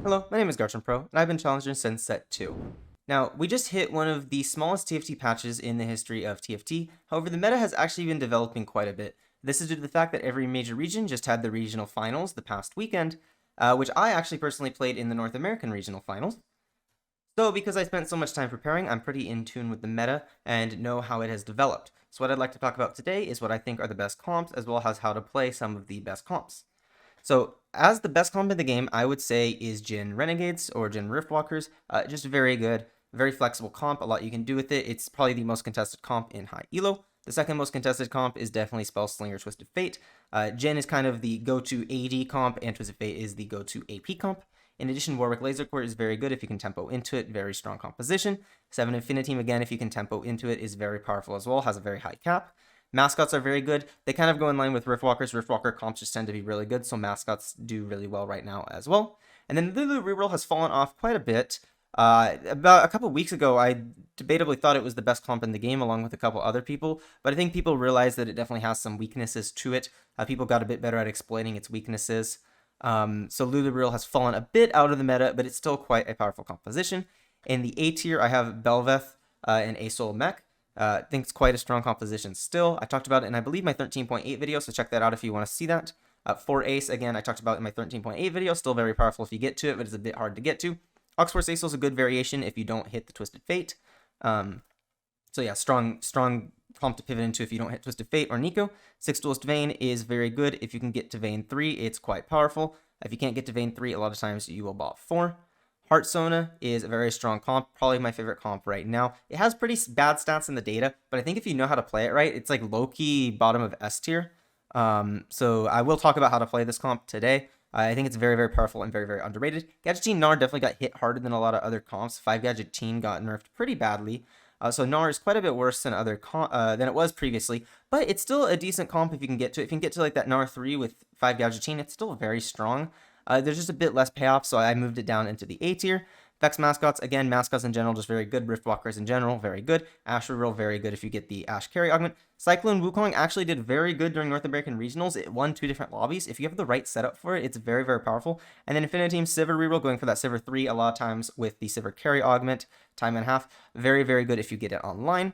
Hello, my name is Garchompro, and I've been challenging since Set 2. Now, we just hit one of the smallest TFT patches in the history of TFT, however the meta has actually been developing quite a bit. This is due to the fact that every major region just had the regional finals the past weekend, which I actually personally played in the North American regional finals. So because I spent so much time preparing, I'm pretty in tune with the meta and know how it has developed. So what I'd like to talk about today is what I think are the best comps, as well as how to play some of the best comps. So, as the best comp in the game, I would say is Jhin Renegades or Jhin Riftwalkers. Just very good, very flexible comp, a lot you can do with it. It's probably the most contested comp in high elo. The second most contested comp is definitely Spellslinger Twisted Fate. Jhin is kind of the go-to AD comp, and Twisted Fate is the go-to AP comp. In addition, Warwick Lasercorp is very good if you can tempo into it, very strong composition. 7 Infiniteam, again, if you can tempo into it, is very powerful as well, has a very high cap. Mascots are very good. They kind of go in line with Riftwalkers. Riftwalker comps just tend to be really good, so Mascots do really well right now as well. And then Lulu Reroll has fallen off quite a bit. About a couple weeks ago, I debatably thought it was the best comp in the game, along with a couple other people, but I think people realized that it definitely has some weaknesses to it. People got a bit better at explaining its weaknesses. So Lulu Reroll has fallen a bit out of the meta, but it's still quite a powerful composition. In the A tier, I have Belveth and Asol Mech. I think it's quite a strong composition still. I talked about it in, I believe, my 13.8 video, so check that out if you want to see that. For Ace, again, I talked about it in my 13.8 video, still very powerful if you get to it, but it's a bit hard to get to. Oxforce Asol is a good variation if you don't hit the Twisted Fate. So yeah, strong comp to pivot into if you don't hit Twisted Fate or Neeko. 6 Duelist Vayne is very good. If you can get to Vayne 3, it's quite powerful. If you can't get to Vayne 3, a lot of times you will bot 4. Heart Sona is a very strong comp, probably my favorite comp right now. It has pretty bad stats in the data, but I think if you know how to play it right, it's like low-key bottom of S tier. So I will talk about how to play this comp today. I think it's very, very powerful and very, very underrated. Gadgeteen Gnar definitely got hit harder than a lot of other comps. 5 Gadgeteen got nerfed pretty badly. So Gnar is quite a bit worse than than it was previously, but it's still a decent comp if you can get to it. If you can get to like that Gnar 3 with 5 Gadgeteen, it's still very strong. There's just a bit less payoff, so I moved it down into the A tier. Vex Mascots, again, Mascots in general, just very good. Riftwalkers in general, very good. Ashe Reroll, very good if you get the Ashe carry augment. Cyclone Wukong actually did very good during North American Regionals. It won 2 different lobbies. If you have the right setup for it, it's very, very powerful. And then Infiniteam Sivir Reroll, going for that Sivir 3 a lot of times with the Sivir carry augment, time and a half. Very, very good if you get it online.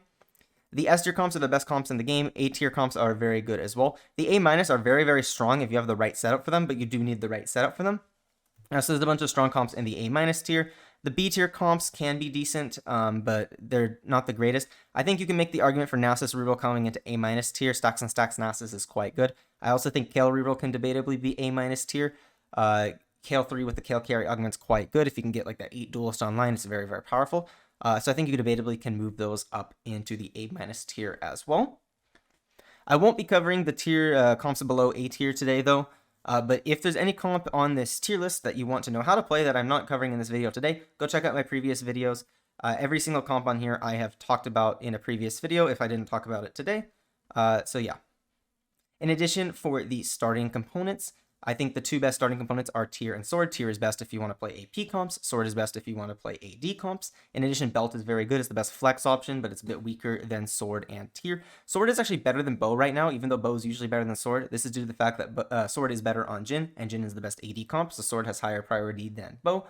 The S tier comps are the best comps in the game. A tier comps are very good as well. The A minus are very, very strong if you have the right setup for them, but you do need the right setup for them. So there's a bunch of strong comps in the A minus tier. The B tier comps can be decent, but they're not the greatest. I think you can make the argument for Nasus Reroll coming into A minus tier. Stacks and Stacks Nasus is quite good. I also think Kale Reroll can debatably be A minus tier. Kale 3 with the Kale carry augment's quite good. If you can get like that 8 Duelist online, it's very, very powerful. So I think you debatably can move those up into the A minus tier as well. I won't be covering the tier comps below A tier today though. But if there's any comp on this tier list that you want to know how to play that I'm not covering in this video today, go check out my previous videos. Every single comp on here I have talked about in a previous video if I didn't talk about it today. So yeah. In addition, for the starting components, I think the 2 best starting components are Tier and Sword. Tier is best if you want to play AP comps. Sword is best if you want to play AD comps. In addition, Belt is very good. It's the best flex option, but it's a bit weaker than Sword and Tier. Sword is actually better than Bow right now, even though Bow is usually better than Sword. This is due to the fact that Sword is better on Jhin, and Jhin is the best AD comp, so Sword has higher priority than Bow.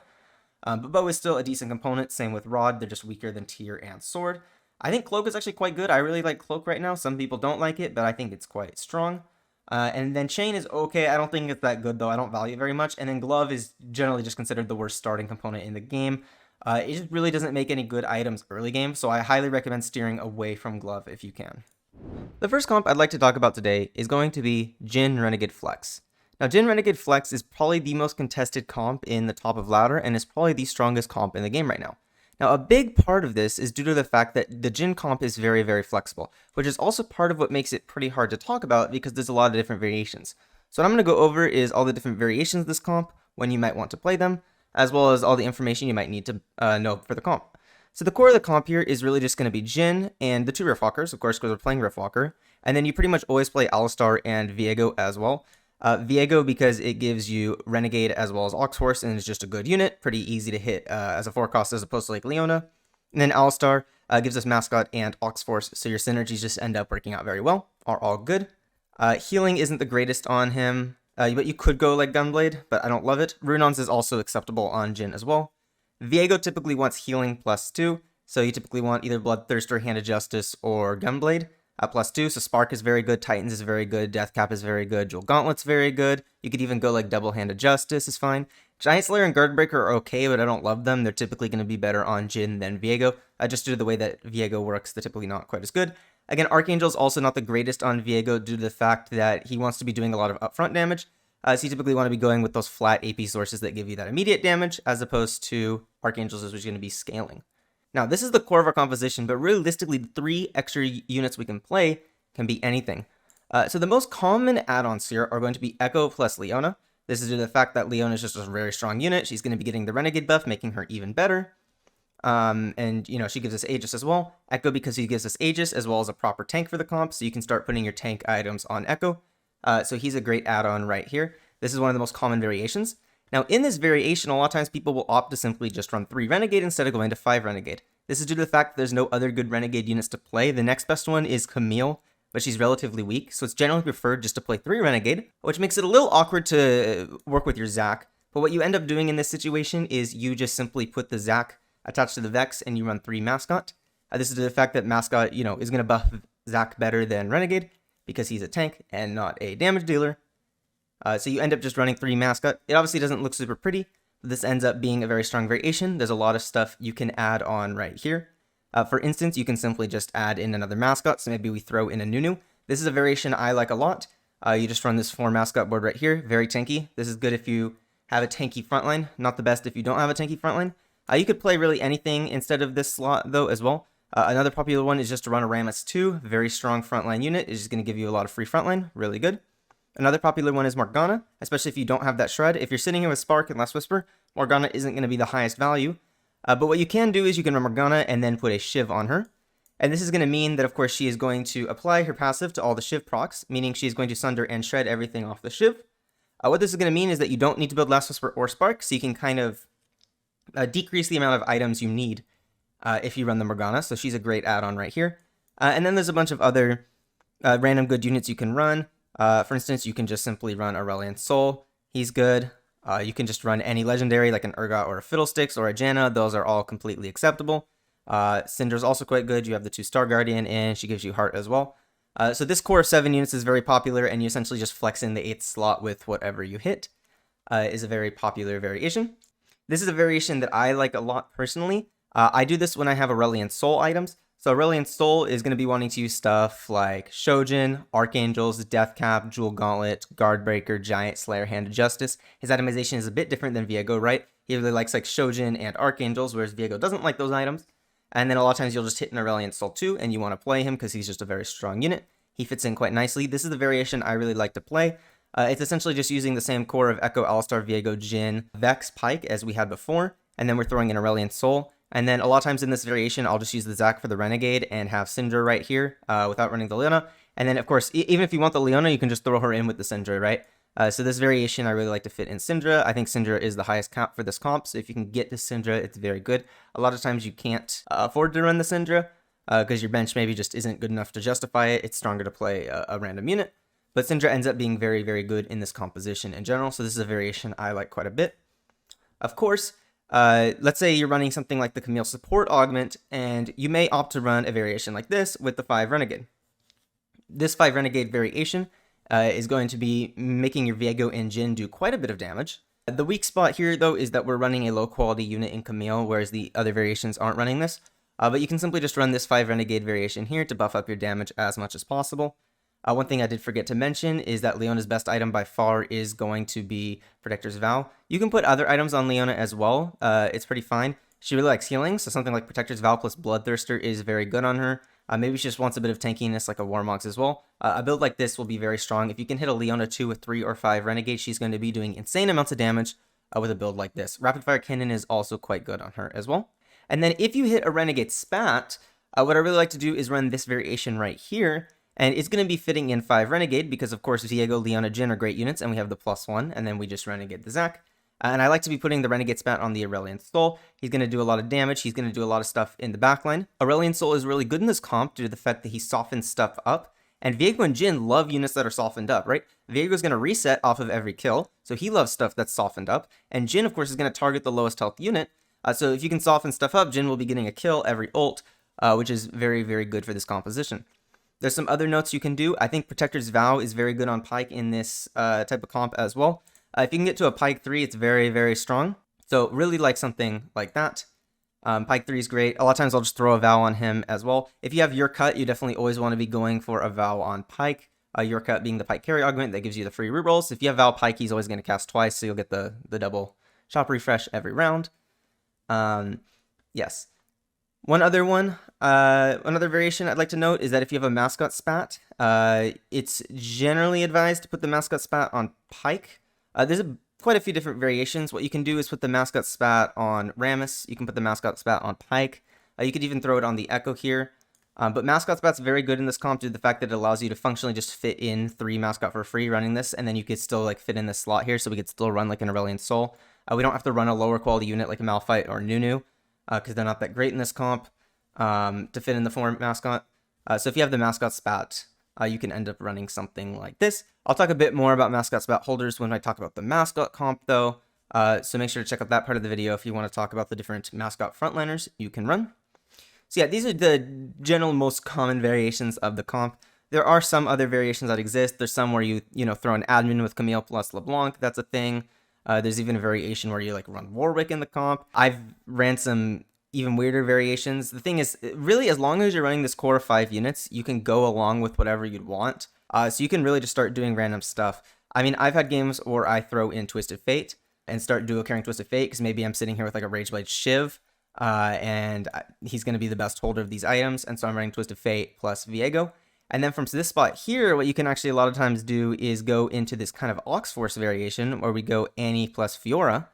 But Bow is still a decent component. Same with Rod. They're just weaker than Tier and Sword. I think Cloak is actually quite good. I really like Cloak right now. Some people don't like it, but I think it's quite strong. And then Chain is okay. I don't think it's that good, though. I don't value it very much. And then Glove is generally just considered the worst starting component in the game. It just really doesn't make any good items early game, so I highly recommend steering away from Glove if you can. The first comp I'd like to talk about today is going to be Jhin Renegade Flex. Now, Jhin Renegade Flex is probably the most contested comp in the top of ladder, and is probably the strongest comp in the game right now. Now, a big part of this is due to the fact that the Jhin comp is very, very flexible, which is also part of what makes it pretty hard to talk about because there's a lot of different variations. So what I'm going to go over is all the different variations of this comp, when you might want to play them, as well as all the information you might need to know for the comp. So the core of the comp here is really just going to be Jhin and the 2 Riftwalkers, of course, because we're playing Riftwalker, and then you pretty much always play Alistar and Viego as well. Viego because it gives you Renegade as well as Oxforce, and it's just a good unit, pretty easy to hit as a 4-cost as opposed to like Leona. And then Alistar gives us Mascot and Oxforce, so your synergies just end up working out very well, are all good. Healing isn't the greatest on him. but you could go like Gunblade, but I don't love it. Runon's is also acceptable on Jhin as well. Viego typically wants healing +2, so you typically want either Bloodthirster, Hand of Justice, or Gunblade at +2. So Spark is very good, Titans is very good, Deathcap is very good, Jewel Gauntlet's very good. You could even go like Double Hand of Justice is fine. Giant Slayer and Guardbreaker are okay, but I don't love them. They're typically going to be better on Jhin than Viego, just due to the way that Viego works. They're typically not quite as good. Again, Archangel's also not the greatest on Viego due to the fact that he wants to be doing a lot of upfront damage. So you typically want to be going with those flat AP sources that give you that immediate damage, as opposed to Archangel's, which is going to be scaling. Now, this is the core of our composition, but realistically, the 3 extra units we can play can be anything. So the most common add-ons here are going to be Echo plus Leona. This is due to the fact that Leona is just a very strong unit. She's going to be getting the Renegade buff, making her even better. And, you know, she gives us Aegis as well. Echo because he gives us Aegis as well as a proper tank for the comp, so you can start putting your tank items on Echo. So he's a great add-on right here. This is one of the most common variations. Now, in this variation, a lot of times people will opt to simply just run 3 Renegade instead of going to 5 Renegade. This is due to the fact that there's no other good Renegade units to play. The next best one is Camille, but she's relatively weak, so it's generally preferred just to play 3 Renegade, which makes it a little awkward to work with your Zac. But what you end up doing in this situation is you just simply put the Zac attached to the Vex and you run 3 Mascot. This is due to the fact that Mascot, you know, is going to buff Zac better than Renegade, because he's a tank and not a damage dealer. So you end up just running 3 Mascot. It obviously doesn't look super pretty, but this ends up being a very strong variation. There's a lot of stuff you can add on right here. For instance, you can simply just add in another Mascot, so maybe we throw in a Nunu. This is a variation I like a lot. You just run this 4 Mascot board right here, very tanky. This is good if you have a tanky frontline, not the best if you don't have a tanky frontline. You could play really anything instead of this slot, though, as well. Another popular one is just to run a Rammus 2, very strong frontline unit. It's just going to give you a lot of free frontline, really good. Another popular one is Morgana, especially if you don't have that Shred. If you're sitting here with Spark and Last Whisper, Morgana isn't going to be the highest value. But what you can do is you can run Morgana and then put a Shiv on her. And this is going to mean that, of course, she is going to apply her passive to all the Shiv procs, meaning she is going to Sunder and Shred everything off the Shiv. What this is going to mean is that you don't need to build Last Whisper or Spark, so you can kind of decrease the amount of items you need if you run the Morgana, so she's a great add-on right here. And then there's a bunch of other random good units you can run. For instance, you can just simply run Aurelion Sol. He's good. You can just run any legendary like an Urgot or a Fiddlesticks or a Janna. Those are all completely acceptable. Syndra's also quite good. You have the 2 Star Guardian and she gives you Heart as well. So this core of 7 units is very popular, and you essentially just flex in the 8th slot with whatever you hit. Is a very popular variation. This is a variation that I like a lot personally. I do this when I have Aurelion Sol items. So Aurelion Sol is going to be wanting to use stuff like Shojin, Archangels, Deathcap, Jewel Gauntlet, Guardbreaker, Giant Slayer, Hand of Justice. His itemization is a bit different than Viego, right? He really likes like Shojin and Archangels, whereas Viego doesn't like those items. And then a lot of times you'll just hit an Aurelion Sol too, and you want to play him because he's just a very strong unit. He fits in quite nicely. This is the variation I really like to play. It's essentially just using the same core of Echo, Alistar, Viego, Jhin, Vex, Pyke as we had before, and then we're throwing in Aurelion Sol. And then a lot of times in this variation, I'll just use the Zac for the Renegade and have Syndra right here without running the Leona. And then, of course, even if you want the Leona, you can just throw her in with the Syndra, right? So this variation, I really like to fit in Syndra. I think Syndra is the highest comp for this comp, so if you can get to Syndra, it's very good. A lot of times you can't afford to run the Syndra because your bench maybe just isn't good enough to justify it. It's stronger to play a random unit. But Syndra ends up being very, very good in this composition in general, so this is a variation I like quite a bit. Of course, let's say you're running something like the Camille Support Augment, and you may opt to run a variation like this with the 5 Renegade. This 5 Renegade variation is going to be making your Viego and Jhin do quite a bit of damage. The weak spot here, though, is that we're running a low-quality unit in Camille, whereas the other variations aren't running this. But you can simply just run this 5 Renegade variation here to buff up your damage as much as possible. One thing I did forget to mention is that Leona's best item by far is going to be Protector's Vow. You can put other items on Leona as well. It's pretty fine. She really likes healing, so something like Protector's Vow plus Bloodthirster is very good on her. Maybe she just wants a bit of tankiness like a Warmogs as well. A build like this will be very strong. If you can hit a Leona 2 with 3 or 5 Renegade, she's going to be doing insane amounts of damage with a build like this. Rapid Fire Cannon is also quite good on her as well. And then if you hit a Renegade Spat, what I really like to do is run this variation right here. And it's going to be fitting in 5 Renegade because, of course, Viego, Leona, Jhin are great units, and we have the +1, and then we just Renegade the Zac. And I like to be putting the Renegade Spat on the Aurelion Sol. He's going to do a lot of damage. He's going to do a lot of stuff in the backline. Aurelion Sol is really good in this comp due to the fact that he softens stuff up, And Viego and Jhin love units that are softened up, right? Viego's going to reset off of every kill, so he loves stuff that's softened up. And Jhin, of course, is going to target the lowest health unit. So if you can soften stuff up, Jhin will be getting a kill every ult, which is very, very good for this composition. There's some other notes you can do. I think Protector's Vow is very good on Pyke in this type of comp as well. If you can get to a Pyke 3, it's very, very strong. So really like something like that. Pyke 3 is great. A lot of times I'll just throw a Vow on him as well. If you have Your Cut, you definitely always want to be going for a Vow on Pyke. Your Cut being the Pyke carry augment that gives you the free rerolls. If you have Vow Pyke, he's always going to cast twice, so you'll get the double shop refresh every round. Yes. Another variation I'd like to note is that if you have a Mascot Spat, it's generally advised to put the Mascot Spat on Pyke. There's quite a few different variations. What you can do is put the Mascot Spat on Rammus. You can put the Mascot Spat on Pyke. You could even throw it on the Echo here. But Mascot Spat's very good in this comp due to the fact that it allows you to functionally just fit in 3 Mascot for free running this, and then you could still like fit in this slot here, so we could still run like an Aurelion Sol. We don't have to run a lower quality unit like a Malphite or Nunu, because they're not that great in this comp to fit in the 4 Mascot. So if you have the Mascot Spat, you can end up running something like this. I'll talk a bit more about Mascot Spat holders when I talk about the Mascot comp though, so make sure to check out that part of the video if you want to talk about the different Mascot frontliners you can run. So yeah, these are the general most common variations of the comp. There are some other variations that exist. There's some where you throw an admin with Camille plus LeBlanc. That's a thing. There's even a variation where you like run Warwick in the comp. I've ran some even weirder variations. The thing is, really, as long as you're running this core of 5 units, you can go along with whatever you'd want. So you can really just start doing random stuff. I mean, I've had games where I throw in Twisted Fate and start dual carrying Twisted Fate because maybe I'm sitting here with like a Rageblade Shiv. And he's going to be the best holder of these items, and so I'm running Twisted Fate plus Viego. And then from this spot here, what you can actually a lot of times do is go into this kind of Ox Force variation, where we go Annie plus Fiora.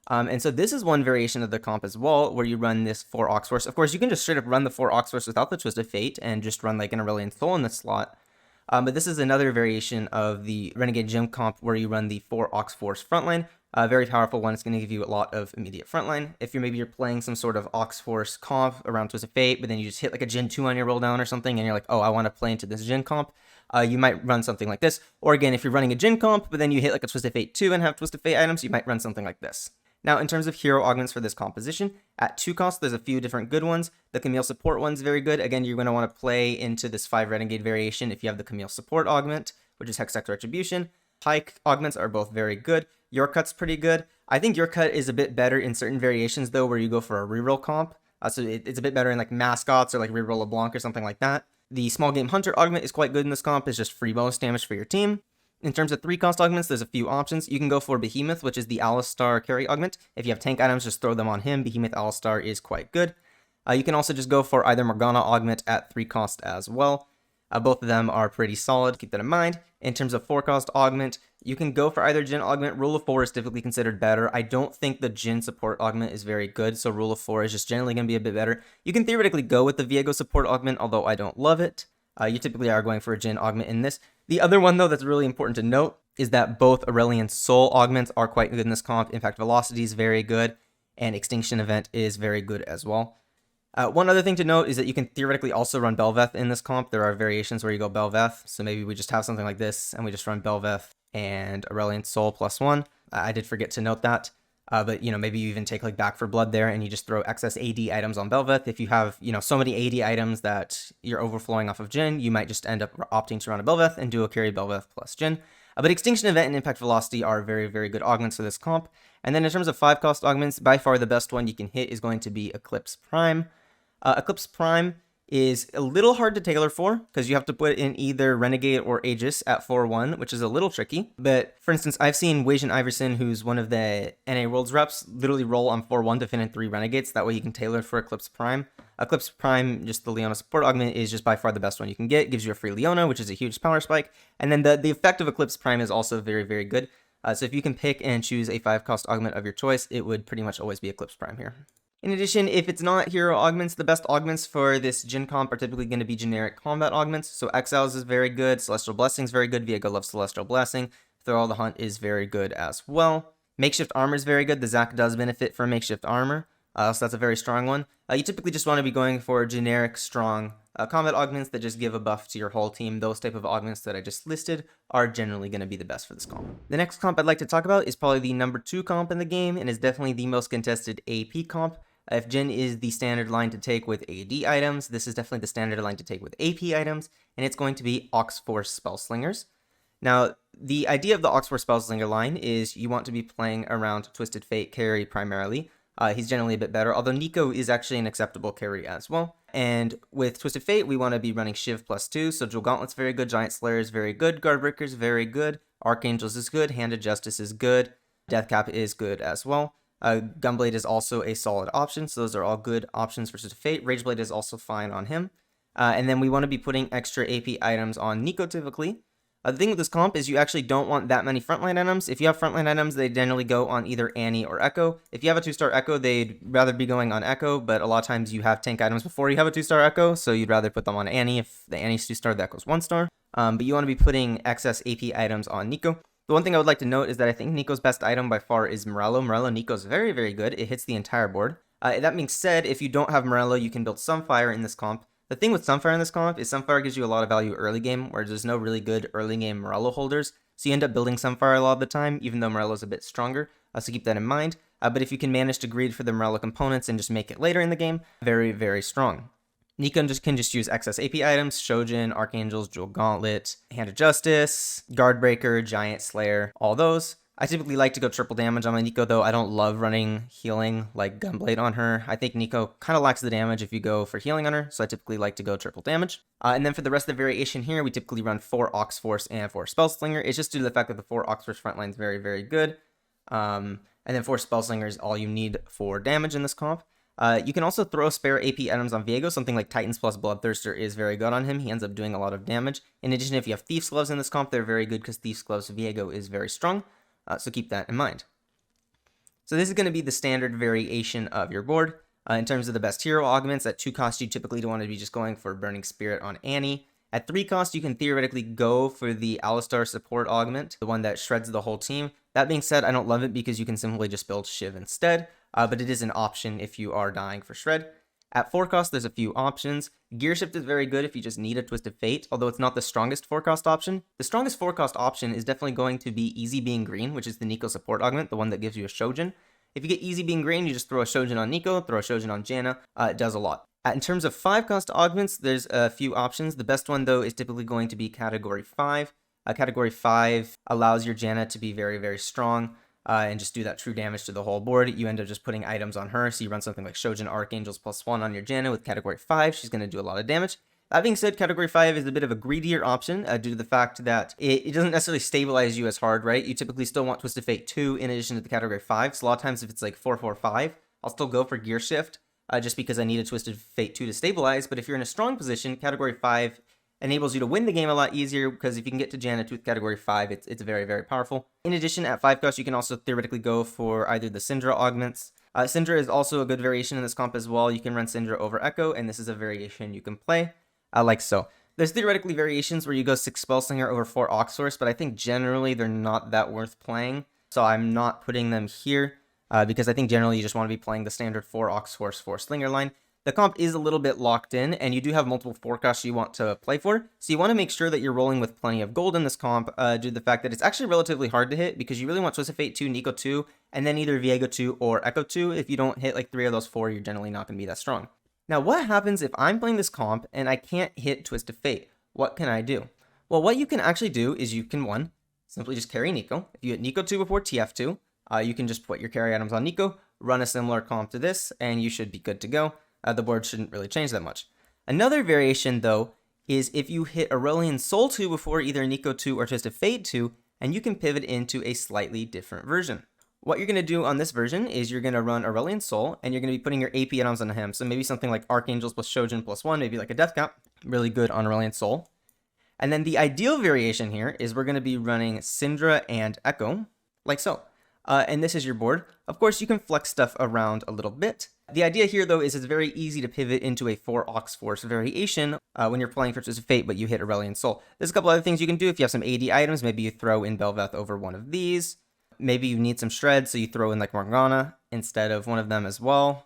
And so this is one variation of the comp as well, where you run this 4 Ox Force. Of course, you can just straight up run the 4 Ox Force without the Twisted Fate, and just run like an Aurelion Soul in this slot. But this is another variation of the Renegade Gym comp, where you run the 4 Ox Force frontline. Very powerful one. It's going to give you a lot of immediate frontline. If you're playing some sort of Ox Force comp around Twisted Fate, but then you just hit like a Jhin 2 on your roll down or something, and you're like, oh, I want to play into this Jhin comp, you might run something like this. Or again, if you're running a Jhin comp, but then you hit like a Twisted Fate 2 and have Twisted Fate items, you might run something like this. Now, in terms of hero augments for this composition, at 2 cost, there's a few different good ones. The Camille support one's very good. Again, you're going to want to play into this 5 Renegade variation if you have the Camille support augment, which is Hextech Retribution. Pyke augments are both very good. Your Cut's pretty good. I think Your Cut is a bit better in certain variations, though, where you go for a reroll comp. So it's a bit better in like Mascots or like reroll LeBlanc or something like that. The Small Game Hunter augment is quite good in this comp. It's just free bonus damage for your team. In terms of 3 cost augments, there's a few options. You can go for Behemoth, which is the Alistar carry augment. If you have tank items, just throw them on him. Behemoth Alistar is quite good. You can also just go for either Morgana augment at 3 cost as well. Both of them are pretty solid. Keep that in mind. In terms of 4 cost augment, you can go for either Jhin augment. Rule of 4 is typically considered better. I don't think the Jhin support augment is very good, so rule of 4 is just generally going to be a bit better. You can theoretically go with the Viego support augment, although I don't love it. You typically are going for a Jhin augment in this. The other one, though, that's really important to note is that both Aurelion Soul augments are quite good in this comp. Impact Velocity is very good, and Extinction Event is very good as well. One other thing to note is that you can theoretically also run Bel'Veth in this comp. There are variations where you go Bel'Veth, so maybe we just have something like this, and we just run Bel'Veth and Aurelion Soul +1. I did forget to note that, but maybe you even take like Back for Blood there, and you just throw excess AD items on Bel'Veth. If you have so many AD items that you're overflowing off of Jhin, you might just end up opting to run a Bel'Veth and dual carry Bel'Veth plus Jhin. But Extinction Event and Impact Velocity are very, very good augments for this comp. And then in terms of 5 cost augments, by far the best one you can hit is going to be Eclipse Prime. Eclipse Prime is a little hard to tailor for because you have to put in either Renegade or Aegis at 4-1, which is a little tricky. But for instance, I've seen Wei Iverson, who's one of the NA Worlds reps, literally roll on 4-1 to fit in 3 Renegades. That way you can tailor it for Eclipse Prime. Eclipse Prime, just the Leona support augment, is just by far the best one you can get. It gives you a free Leona, which is a huge power spike. And then the effect of Eclipse Prime is also very, very good. So if you can pick and choose a 5 cost augment of your choice, it would pretty much always be Eclipse Prime here. In addition, if it's not hero augments, the best augments for this Jhin comp are typically going to be generic combat augments. So Exiles is very good, Celestial Blessing is very good, Viego loves Celestial Blessing, Throw All the Hunt is very good as well. Makeshift Armor is very good, the Zac does benefit from Makeshift Armor, so that's a very strong one. You typically just want to be going for generic, strong combat augments that just give a buff to your whole team, those type of augments that I just listed are generally going to be the best for this comp. The next comp I'd like to talk about is probably the number 2 comp in the game, and is definitely the most contested AP comp. If Jhin is the standard line to take with AD items, this is definitely the standard line to take with AP items, and it's going to be Oxforce Spellslingers. Now, the idea of the Oxforce Spellslinger line is you want to be playing around Twisted Fate carry primarily. He's generally a bit better, although Neeko is actually an acceptable carry as well. And with Twisted Fate, we want to be running Shiv +2, so Jewel Gauntlet's very good, Giant Slayer is very good, Guardbreaker's very good, Archangels is good, Hand of Justice is good, Deathcap is good as well. Gunblade is also a solid option, so those are all good options for Twisted Fate. Rageblade is also fine on him. And then we want to be putting extra AP items on Neeko typically. The thing with this comp is you actually don't want that many frontline items. If you have frontline items, they generally go on either Annie or Echo. If you have a 2-star Echo, they'd rather be going on Echo, but a lot of times you have tank items before you have a 2-star Echo, so you'd rather put them on Annie. If the Annie's 2-star, the Echo's 1-star. But you want to be putting excess AP items on Neeko. The one thing I would like to note is that I think Neeko's best item by far is Morello. Morello Neeko's very, very good. It hits the entire board. That being said, if you don't have Morello, you can build Sunfire in this comp. The thing with Sunfire in this comp is Sunfire gives you a lot of value early game, whereas there's no really good early game Morello holders. So you end up building Sunfire a lot of the time, even though Morello's a bit stronger. So keep that in mind. But if you can manage to greed for the Morello components and just make it later in the game, very, very strong. Neeko can just use excess AP items, Shojin, Archangels, Jewel Gauntlet, Hand of Justice, Guardbreaker, Giant Slayer, all those. I typically like to go triple damage on my Neeko, though I don't love running healing like Gunblade on her. I think Neeko kind of lacks the damage if you go for healing on her, so I typically like to go triple damage. And then for the rest of the variation here, we typically run 4 Oxforce and 4 Spellslinger. It's just due to the fact that the 4 Oxforce frontline is very, very good. And then 4 Spellslinger is all you need for damage in this comp. You can also throw spare AP items on Viego. Something like Titans plus Bloodthirster is very good on him. He ends up doing a lot of damage. In addition, if you have Thief's Gloves in this comp, they're very good because Thief's Gloves Viego is very strong. So keep that in mind. So this is going to be the standard variation of your board. In terms of the best hero augments, at 2 cost, you typically don't want to be just going for Burning Spirit on Annie. At 3 cost, you can theoretically go for the Alistar support augment, the one that shreds the whole team. That being said, I don't love it because you can simply just build Shiv instead, but it is an option if you are dying for shred. At 4 cost, there's a few options. Gear Shift is very good if you just need a Twisted Fate, although it's not the strongest 4 cost option. The strongest 4 cost option is definitely going to be Easy Being Green, which is the Neeko support augment, the one that gives you a Shojin. If you get Easy Being Green, you just throw a Shojin on Neeko, throw a Shojin on Janna. It does a lot. In terms of 5 cost augments, there's a few options. The best one, though, is typically going to be Category 5. Category 5 allows your Janna to be very, very strong. And just do that true damage to the whole board. You end up just putting items on her, so you run something like Shojin Archangels +1 on your Janna with Category 5. She's going to do a lot of damage. That being said, Category 5 is a bit of a greedier option due to the fact that it doesn't necessarily stabilize you as hard, right? You typically still want Twisted Fate 2 in addition to the Category 5. So a lot of times if it's like 4-4-5, I'll still go for Gear Shift just because I need a Twisted Fate 2 to stabilize. But if you're in a strong position, Category 5 enables you to win the game a lot easier because if you can get to Janna with Category 5, it's very, very powerful. In addition, at 5 cost, you can also theoretically go for either the Syndra augments. Syndra is also a good variation in this comp as well. You can run Syndra over Echo, and this is a variation you can play like so. There's theoretically variations where you go 6 Spellslinger over 4 Oxforce, but I think generally they're not that worth playing. So I'm not putting them here because I think generally you just want to be playing the standard 4 Oxforce, 4 Slinger line. The comp is a little bit locked in, and you do have multiple forecasts you want to play for, so you want to make sure that you're rolling with plenty of gold in this comp due to the fact that it's actually relatively hard to hit because you really want Twisted Fate 2, Neeko 2, and then either Viego 2 or Echo 2. If you don't hit like 3 of those 4, you're generally not going to be that strong. Now, what happens if I'm playing this comp and I can't hit Twisted Fate? What can I do? Well, what you can actually do is you can, 1, simply just carry Neeko. If you hit Neeko 2 before TF2, you can just put your carry items on Neeko, run a similar comp to this, and you should be good to go. The board shouldn't really change that much. Another variation, though, is if you hit Aurelion Soul 2 before either Neeko 2 or Twisted Fate 2, and you can pivot into a slightly different version. What you're going to do on this version is you're going to run Aurelion Soul, and you're going to be putting your AP items on him. So maybe something like Archangels plus Shojin +1, maybe like a Deathcap. Really good on Aurelion Soul. And then the ideal variation here is we're going to be running Syndra and Echo, like so. And this is your board. Of course, you can flex stuff around a little bit. The idea here, though, is it's very easy to pivot into a 4 Oxforce variation when you're playing for Twisted Fate, but you hit Aurelion Soul. There's a couple other things you can do. If you have some AD items, maybe you throw in Bel'Veth over one of these. Maybe you need some shred, so you throw in like Morgana instead of one of them as well.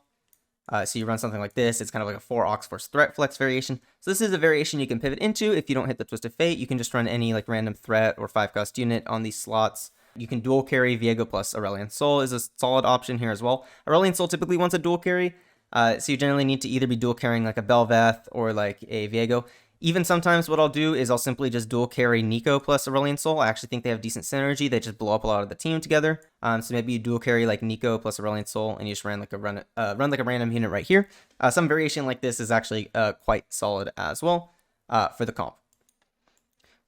So you run something like this. It's kind of like a 4 Ox Force Threat Flex variation. So this is a variation you can pivot into. If you don't hit the Twist of Fate, you can just run any like random threat or 5-cost unit on these slots. You can dual carry Viego plus Aurelion Sol is a solid option here as well. Aurelion Sol typically wants a dual carry, so you generally need to either be dual carrying like a Bel'Veth or like a Viego. Even sometimes what I'll do is I'll simply just dual carry Neeko plus Aurelion Sol. I actually think they have decent synergy. They just blow up a lot of the team together. So maybe you dual carry like Neeko plus Aurelion Sol and you just run like a random unit right here. Some variation like this is actually quite solid as well for the comp.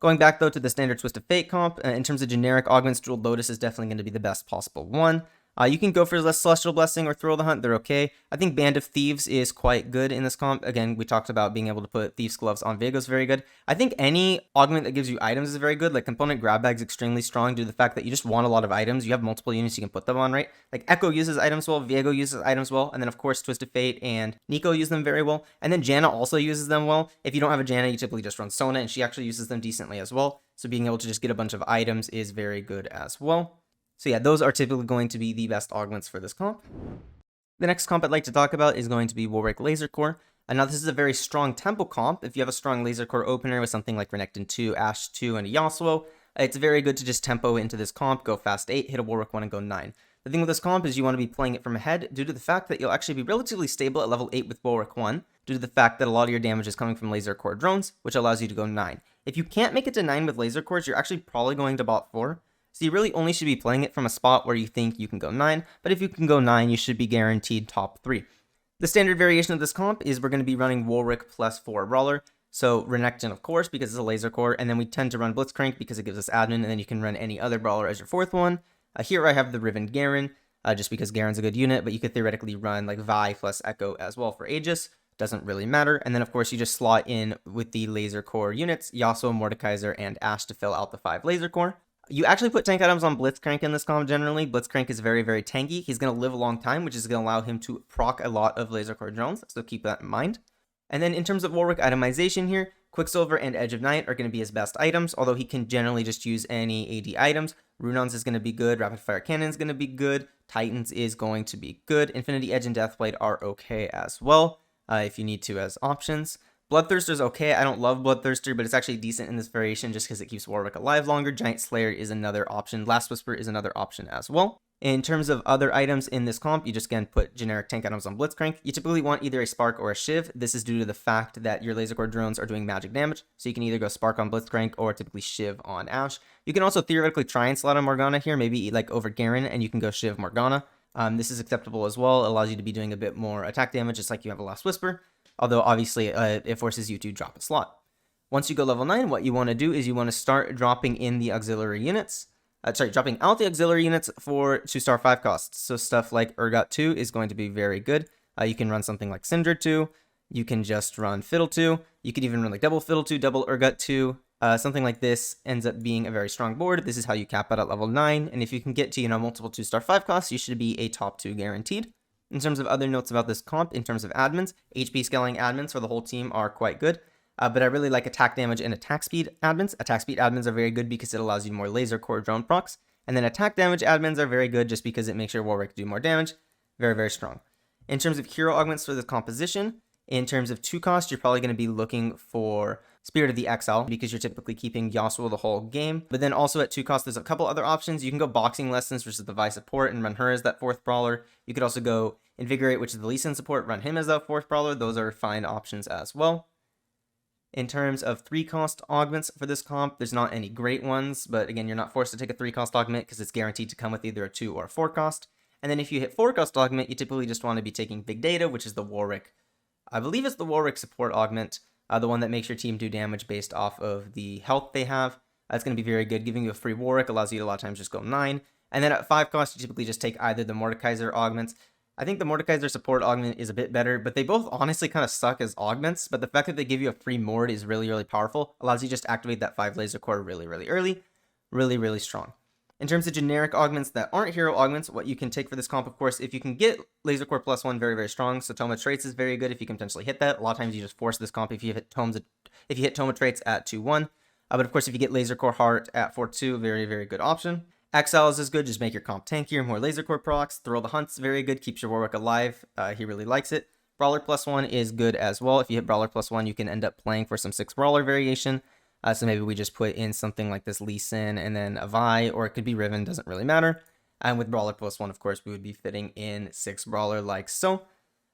Going back, though, to the standard Twist of Fate comp, in terms of generic augments, Jeweled Lotus is definitely going to be the best possible one. You can go for Celestial Blessing or Thrill the Hunt. They're okay. I think Band of Thieves is quite good in this comp. Again, we talked about being able to put Thieves' Gloves on Viego is very good. I think any augment that gives you items is very good. Like Component Grab Bag is extremely strong due to the fact that you just want a lot of items. You have multiple units you can put them on, right? Like Echo uses items well, Viego uses items well, and then of course Twist of Fate and Neeko use them very well. And then Janna also uses them well. If you don't have a Janna, you typically just run Sona, and she actually uses them decently as well. So being able to just get a bunch of items is very good as well. So yeah, those are typically going to be the best augments for this comp. The next comp I'd like to talk about is going to be Warwick Lasercorp. And now this is a very strong tempo comp. If you have a strong Lasercorp opener with something like Renekton 2, Ashe 2, and a Yasuo, it's very good to just tempo into this comp, go fast 8, hit a Warwick 1, and go 9. The thing with this comp is you want to be playing it from ahead due to the fact that you'll actually be relatively stable at level 8 with Warwick 1, due to the fact that a lot of your damage is coming from Lasercorp drones, which allows you to go 9. If you can't make it to 9 with Lasercorps, you're actually probably going to bot 4. So you really only should be playing it from a spot where you think you can go 9, but if you can go 9, you should be guaranteed top 3. The standard variation of this comp is we're going to be running Warwick plus 4 Brawler, so Renekton of course because it's a Lasercorp, and then we tend to run Blitzcrank because it gives us admin, and then you can run any other Brawler as your 4th one. Here I have the Riven Garen, just because Garen's a good unit, but you could theoretically run like Vi plus Echo as well for Aegis. Doesn't really matter. And then of course you just slot in with the Lasercorp units, Yasuo, Mordekaiser, and Ashe to fill out the 5 Lasercorp. You actually put tank items on Blitzcrank in this comp generally. Blitzcrank is very, very tanky. He's going to live a long time, which is going to allow him to proc a lot of Lasercorp drones, so keep that in mind. And then in terms of Warwick itemization here, Quicksilver and Edge of Night are going to be his best items, although he can generally just use any AD items. Runons is going to be good, Rapid Fire Cannon is going to be good, Titans is going to be good, Infinity Edge and Deathblade are okay as well, if you need to as options. Bloodthirster is okay. I don't love Bloodthirster, but it's actually decent in this variation just because it keeps Warwick alive longer. Giant Slayer is another option. Last Whisper is another option as well. In terms of other items in this comp, you just again put generic tank items on Blitzcrank. You typically want either a Spark or a Shiv. This is due to the fact that your Lasercorp drones are doing magic damage, so you can either go Spark on Blitzcrank or typically Shiv on Ashe. You can also theoretically try and slot on Morgana here, maybe like over Garen, and you can go Shiv Morgana. This is acceptable as well. It allows you to be doing a bit more attack damage, just like you have a Last Whisper. Although obviously it forces you to drop a slot. Once you go level 9, what you want to do is you want to start dropping in the auxiliary units. Dropping out the auxiliary units for 2-star 5 costs. So stuff like Urgot 2 is going to be very good. You can run something like Syndra 2. You can just run Fiddle 2. You could even run like double Fiddle 2, double Urgot 2. Something like this ends up being a very strong board. This is how you cap out at level 9. And if you can get to, multiple 2-star 5 costs, you should be a top 2 guaranteed. In terms of other notes about this comp, in terms of admins, HP scaling admins for the whole team are quite good, but I really like attack damage and attack speed admins. Attack speed admins are very good because it allows you more Lasercorp drone procs, and then attack damage admins are very good just because it makes your Warwick do more damage. Very, very strong. In terms of hero augments for this composition, in terms of 2 cost, you're probably going to be looking for Spirit of the Exile because you're typically keeping Yasuo the whole game. But then also at 2 cost, there's a couple other options. You can go Boxing Lessons versus the Vi support and run her as that 4th brawler. You could also go Invigorate, which is the Lee Sin support, run him as that 4th brawler. Those are fine options as well. In terms of 3 cost augments for this comp, there's not any great ones, but again, you're not forced to take a 3 cost augment because it's guaranteed to come with either a 2 or a 4 cost. And then if you hit 4 cost augment, you typically just want to be taking Big Data, which is the Warwick. I believe it's the Warwick support augment, the one that makes your team do damage based off of the health they have. That's going to be very good. Giving you a free Warwick allows you to a lot of times just go 9. And then at 5 cost, you typically just take either the Mordekaiser augments. I think the Mordekaiser support augment is a bit better, but they both honestly kind of suck as augments. But the fact that they give you a free Mord is really, really powerful. Allows you just to activate that 5 Lasercorp really, really early. Really, really strong. In terms of generic augments that aren't hero augments, what you can take for this comp, of course, if you can get Lasercorp +1, very, very strong. So Toma Traits is very good if you can potentially hit that. A lot of times you just force this comp if you hit Toma Traits at 2-1. But of course, if you get Lasercorp Heart at 4-2, very, very good option. Exiles is good, just make your comp tankier, more Lasercorp procs. Thrill the Hunt's very good, keeps your Warwick alive. He really likes it. Brawler +1 is good as well. If you hit Brawler +1, you can end up playing for some 6 Brawler variation. So maybe we just put in something like this Lee Sin and then a Vi, or it could be Riven, doesn't really matter. And with Brawler +1, of course, we would be fitting in 6 Brawler like so.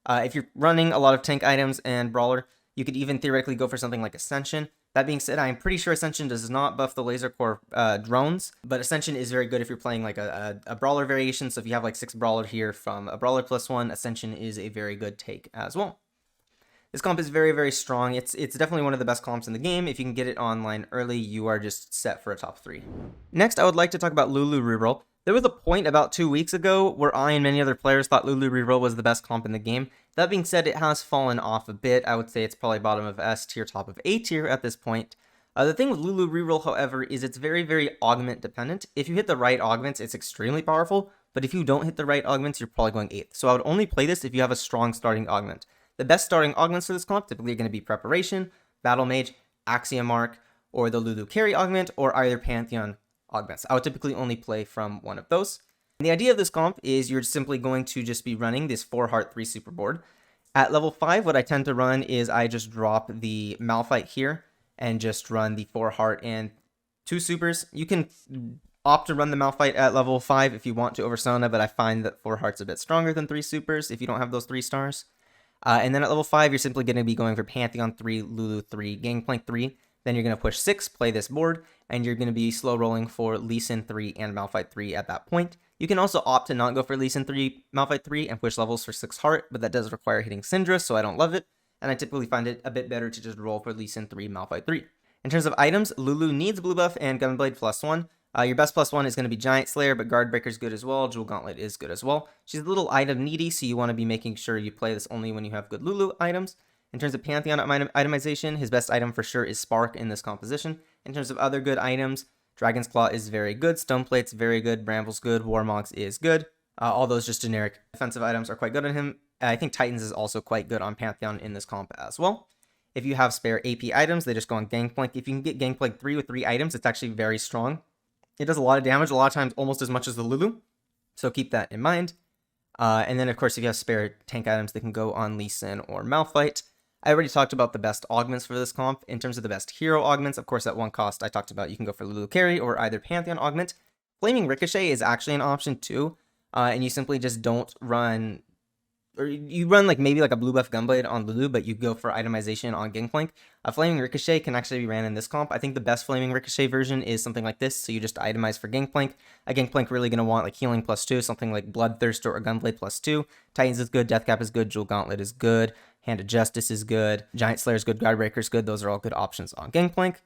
If you're running a lot of tank items and Brawler, you could even theoretically go for something like Ascension. That being said, I'm pretty sure Ascension does not buff the Lasercorp drones, but Ascension is very good if you're playing like a Brawler variation. So if you have like 6 Brawler here from a Brawler +1, Ascension is a very good take as well. This comp is very, very strong. It's definitely one of the best comps in the game. If you can get it online early, you are just set for a top 3. Next, I would like to talk about Lulu Reroll. There was a point about 2 weeks ago where I and many other players thought Lulu Reroll was the best comp in the game. That being said, it has fallen off a bit. I would say it's probably bottom of S tier, top of A tier at this point. The thing with Lulu Reroll, however, is it's very, very augment dependent. If you hit the right augments, it's extremely powerful, but if you don't hit the right augments, you're probably going 8th. So I would only play this if you have a strong starting augment. The best starting augments for this comp typically are going to be Preparation, Battle Mage, Axiom Mark, or the Lulu Carry augment, or either Pantheon augments. I would typically only play from one of those. And the idea of this comp is you're simply going to just be running this 4 heart 3 super board. At level 5, what I tend to run is I just drop the Malphite here and just run the 4 heart and 2 supers. You can opt to run the Malphite at level 5 if you want to over Sona, but I find that 4 heart's a bit stronger than 3 supers if you don't have those 3 stars. And then at level 5, you're simply going to be going for Pantheon 3, Lulu 3, Gangplank 3. Then you're going to push 6, play this board, and you're going to be slow rolling for Lee Sin 3 and Malphite 3 at that point. You can also opt to not go for Lee Sin 3, Malphite 3, and push levels for 6 heart, but that does require hitting Syndra, so I don't love it. And I typically find it a bit better to just roll for Lee Sin 3, Malphite 3. In terms of items, Lulu needs blue buff and Gunblade +1. Your best +1 is going to be Giant Slayer, but Guard Breaker is good as well. Jewel Gauntlet is good as well. She's a little item needy, so you want to be making sure you play this only when you have good Lulu items. In terms of Pantheon itemization, his best item for sure is Spark in this composition. In terms of other good items, Dragon's Claw is very good, Stoneplate's very good, Bramble's good, Warmogs is good. All those just generic defensive items are quite good on him. I think Titans is also quite good on Pantheon in this comp as well. If you have spare AP items, they just go on Gangplank. If you can get Gangplank 3 with 3 items, it's actually very strong. It does a lot of damage, a lot of times almost as much as the Lulu, so keep that in mind. And then, of course, if you have spare tank items, they can go on Lee Sin or Malphite. I already talked about the best augments for this comp. In terms of the best hero augments, of course, at 1 cost, I talked about you can go for Lulu Carry or either Pantheon augment. Flaming Ricochet is actually an option too, and you simply just don't run, or you run like maybe like a blue buff Gunblade on Lulu, but you go for itemization on Gangplank. A Flaming Ricochet can actually be ran in this comp. I think the best Flaming Ricochet version is something like this, so you just itemize for Gangplank. A Gangplank really going to want like healing +2, something like Bloodthirster or Gunblade +2. Titans is good, Deathcap is good, Jewel Gauntlet is good, Hand of Justice is good, Giant Slayer is good, Guardbreaker is good. Those are all good options on Gangplank.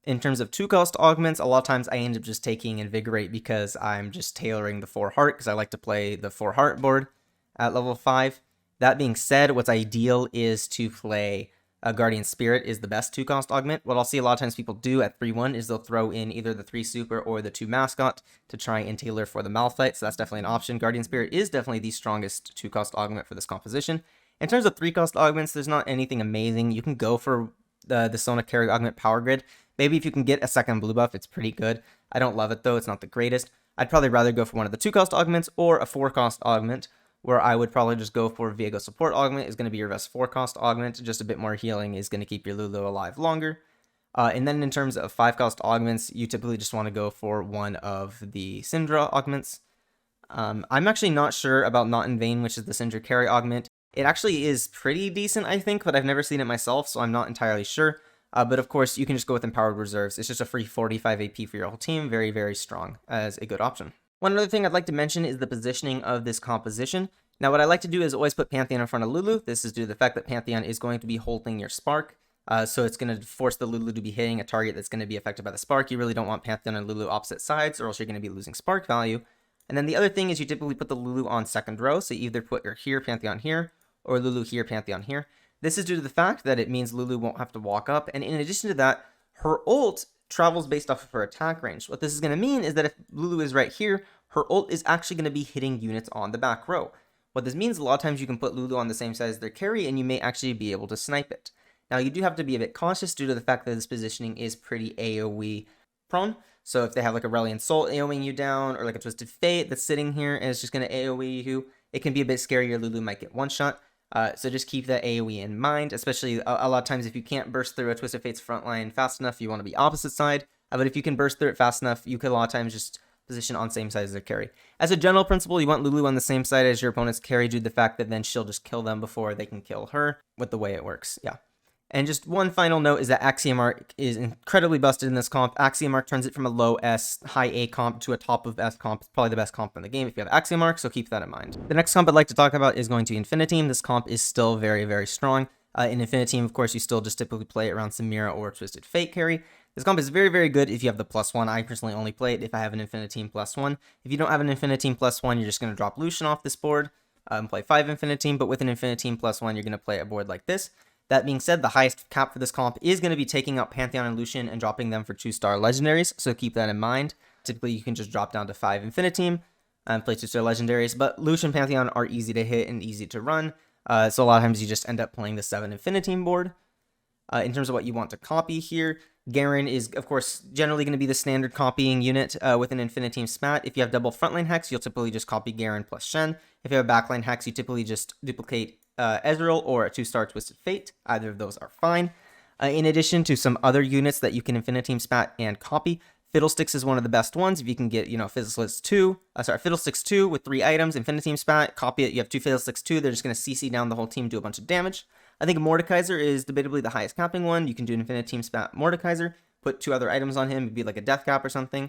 In terms of 2 cost augments, a lot of times I end up just taking Invigorate because I'm just tailoring the 4 heart because I like to play the 4 heart board at level 5. That being said, what's ideal is to play Guardian Spirit is the best 2 cost augment. What I'll see a lot of times people do at 3-1 is they'll throw in either the 3 super or the 2 mascot to try and tailor for the Malphite, so that's definitely an option. Guardian Spirit is definitely the strongest 2 cost augment for this composition. In terms of 3 cost augments, there's not anything amazing. You can go for the Sona Carry Augment Power Grid. Maybe if you can get a second blue buff, it's pretty good. I don't love it though, it's not the greatest. I'd probably rather go for one of the 2 cost augments or a 4 cost augment, where I would probably just go for Viego Support Augment is going to be your best 4 cost augment. Just a bit more healing is going to keep your Lulu alive longer. And then in terms of 5 cost augments, you typically just want to go for one of the Syndra augments. I'm actually not sure about Not in Vain, which is the Syndra Carry augment. It actually is pretty decent, I think, but I've never seen it myself, so I'm not entirely sure. But of course, you can just go with Empowered Reserves. It's just a free 45 AP for your whole team. Very, very strong as a good option. One other thing I'd like to mention is the positioning of this composition. Now, what I like to do is always put Pantheon in front of Lulu. This is due to the fact that Pantheon is going to be holding your Spark. So it's going to force the Lulu to be hitting a target that's going to be affected by the Spark. You really don't want Pantheon and Lulu opposite sides, or else you're going to be losing Spark value. And then the other thing is you typically put the Lulu on second row. So you either put your here, Pantheon here, or Lulu here, Pantheon here. This is due to the fact that it means Lulu won't have to walk up. And in addition to that, her ult travels based off of her attack range. What this is going to mean is that if Lulu is right here, her ult is actually going to be hitting units on the back row. What this means, a lot of times you can put Lulu on the same side as their carry and you may actually be able to snipe it. Now, you do have to be a bit cautious due to the fact that this positioning is pretty AoE prone. So if they have like a Reliant Soul AoEing you down, or like a Twisted Fate that's sitting here and it's just going to AoE you, it can be a bit scary. Your Lulu might get one shot. So just keep that AoE in mind, especially a lot of times if you can't burst through a Twisted Fate's front line fast enough, you want to be opposite side. But if you can burst through it fast enough, you could a lot of times just position on same side as their carry. As a general principle, you want Lulu on the same side as your opponent's carry due to the fact that then she'll just kill them before they can kill her with the way it works. Yeah. And just one final note is that Axiom Arc is incredibly busted in this comp. Axiom Arc turns it from a low S, high A comp to a top of S comp. It's probably the best comp in the game if you have Axiom Arc, so keep that in mind. The next comp I'd like to talk about is going to Infiniteam. This comp is still very, very strong. In Infiniteam, of course, you still just typically play it around Samira or Twisted Fate carry. This comp is very, very good if you have the +1. I personally only play it if I have an Infiniteam +1. If you don't have an Infiniteam +1, you're just going to drop Lucian off this board and play 5 Infiniteam, but with an Infiniteam +1, you're going to play a board like this. That being said, the highest cap for this comp is going to be taking out Pantheon and Lucian and dropping them for 2-star legendaries, so keep that in mind. Typically, you can just drop down to 5 Infiniteam and play 2-star legendaries, but Lucian and Pantheon are easy to hit and easy to run, so a lot of times you just end up playing the 7 Infiniteam board. In terms of what you want to copy here, Garen is, of course, generally going to be the standard copying unit with an Infiniteam spat. If you have double frontline hex, you'll typically just copy Garen plus Shen. If you have a backline hex, you typically just duplicate Ezreal or a 2-star Twisted Fate. Either of those are fine. In addition to some other units that you can Infiniteam spat and copy, Fiddlesticks is one of the best ones. If you can get, Fiddlesticks 2 with 3 items, Infiniteam spat, copy it, you have 2 Fiddlesticks 2, they're just going to CC down the whole team, do a bunch of damage. I think Mordekaiser is debatably the highest capping one. You can do an Infiniteam spat Mordekaiser, put 2 other items on him, it'd be like a death cap or something.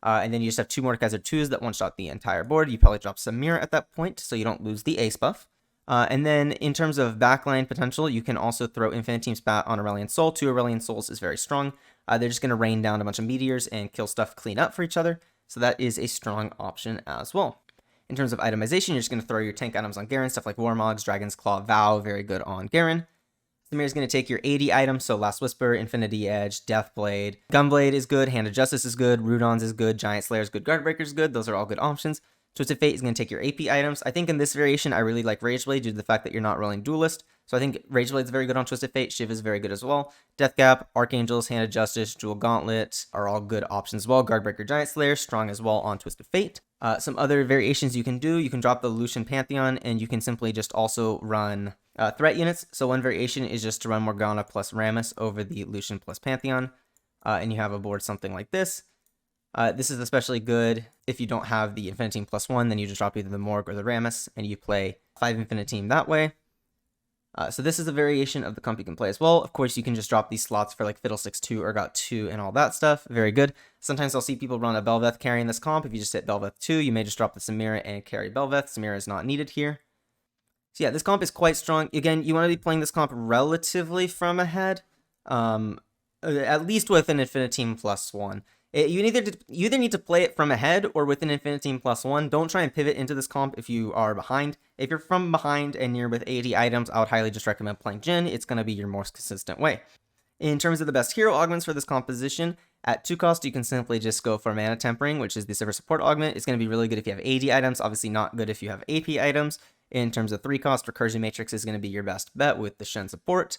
And then you just have 2 Mordekaiser 2s that one-shot the entire board. You probably drop Samira at that point, so you don't lose the ace buff. And then in terms of backline potential, you can also throw Infiniteam spat on Aurelion Soul. 2 Aurelion Souls is very strong. They're just going to rain down a bunch of meteors and kill stuff clean up for each other. So that is a strong option as well. In terms of itemization, you're just going to throw your tank items on Garen. Stuff like Warmogs, Dragon's Claw, Vow, very good on Garen. Samir is going to take your 80 items, so Last Whisper, Infinity Edge, Deathblade. Gunblade is good, Hand of Justice is good, Rudons is good, Giant Slayer is good, Guardbreaker is good. Those are all good options. Twisted Fate is going to take your AP items. I think in this variation, I really like Rageblade due to the fact that you're not rolling Duelist. So I think Rageblade is very good on Twisted Fate. Shiv is very good as well. Deathgap, Archangels, Hand of Justice, Jewel Gauntlet are all good options as well. Guardbreaker, Giant Slayer, strong as well on Twisted Fate. Some other variations you can do, you can drop the Lucian Pantheon, and you can simply just also run threat units. So one variation is just to run Morgana plus Rammus over the Lucian plus Pantheon, and you have a board something like this. This is especially good if you don't have the Infiniteam +1, then you just drop either the Morg or the Rammus, and you play 5 Infiniteam that way. So this is a variation of the comp you can play as well. Of course, you can just drop these slots for like Fiddlesticks 2, Urgot 2, and all that stuff. Very good. Sometimes I'll see people run a Belveth carrying this comp. If you just hit Belveth 2, you may just drop the Samira and carry Belveth. Samira is not needed here. So yeah, this comp is quite strong. Again, you want to be playing this comp relatively from ahead, at least with an Infiniteam +1. You either need to play it from ahead or with an Infiniteam +1. Don't try and pivot into this comp if you are behind. If you're from behind and you're with 80 items, I would highly just recommend playing Jhin. It's going to be your most consistent way. In terms of the best hero augments for this composition, at 2 cost, you can simply just go for Mana Tempering, which is the Sivir support augment. It's going to be really good if you have 80 items, obviously not good if you have AP items. In terms of 3 cost, Recursion Matrix is going to be your best bet with the Shen support.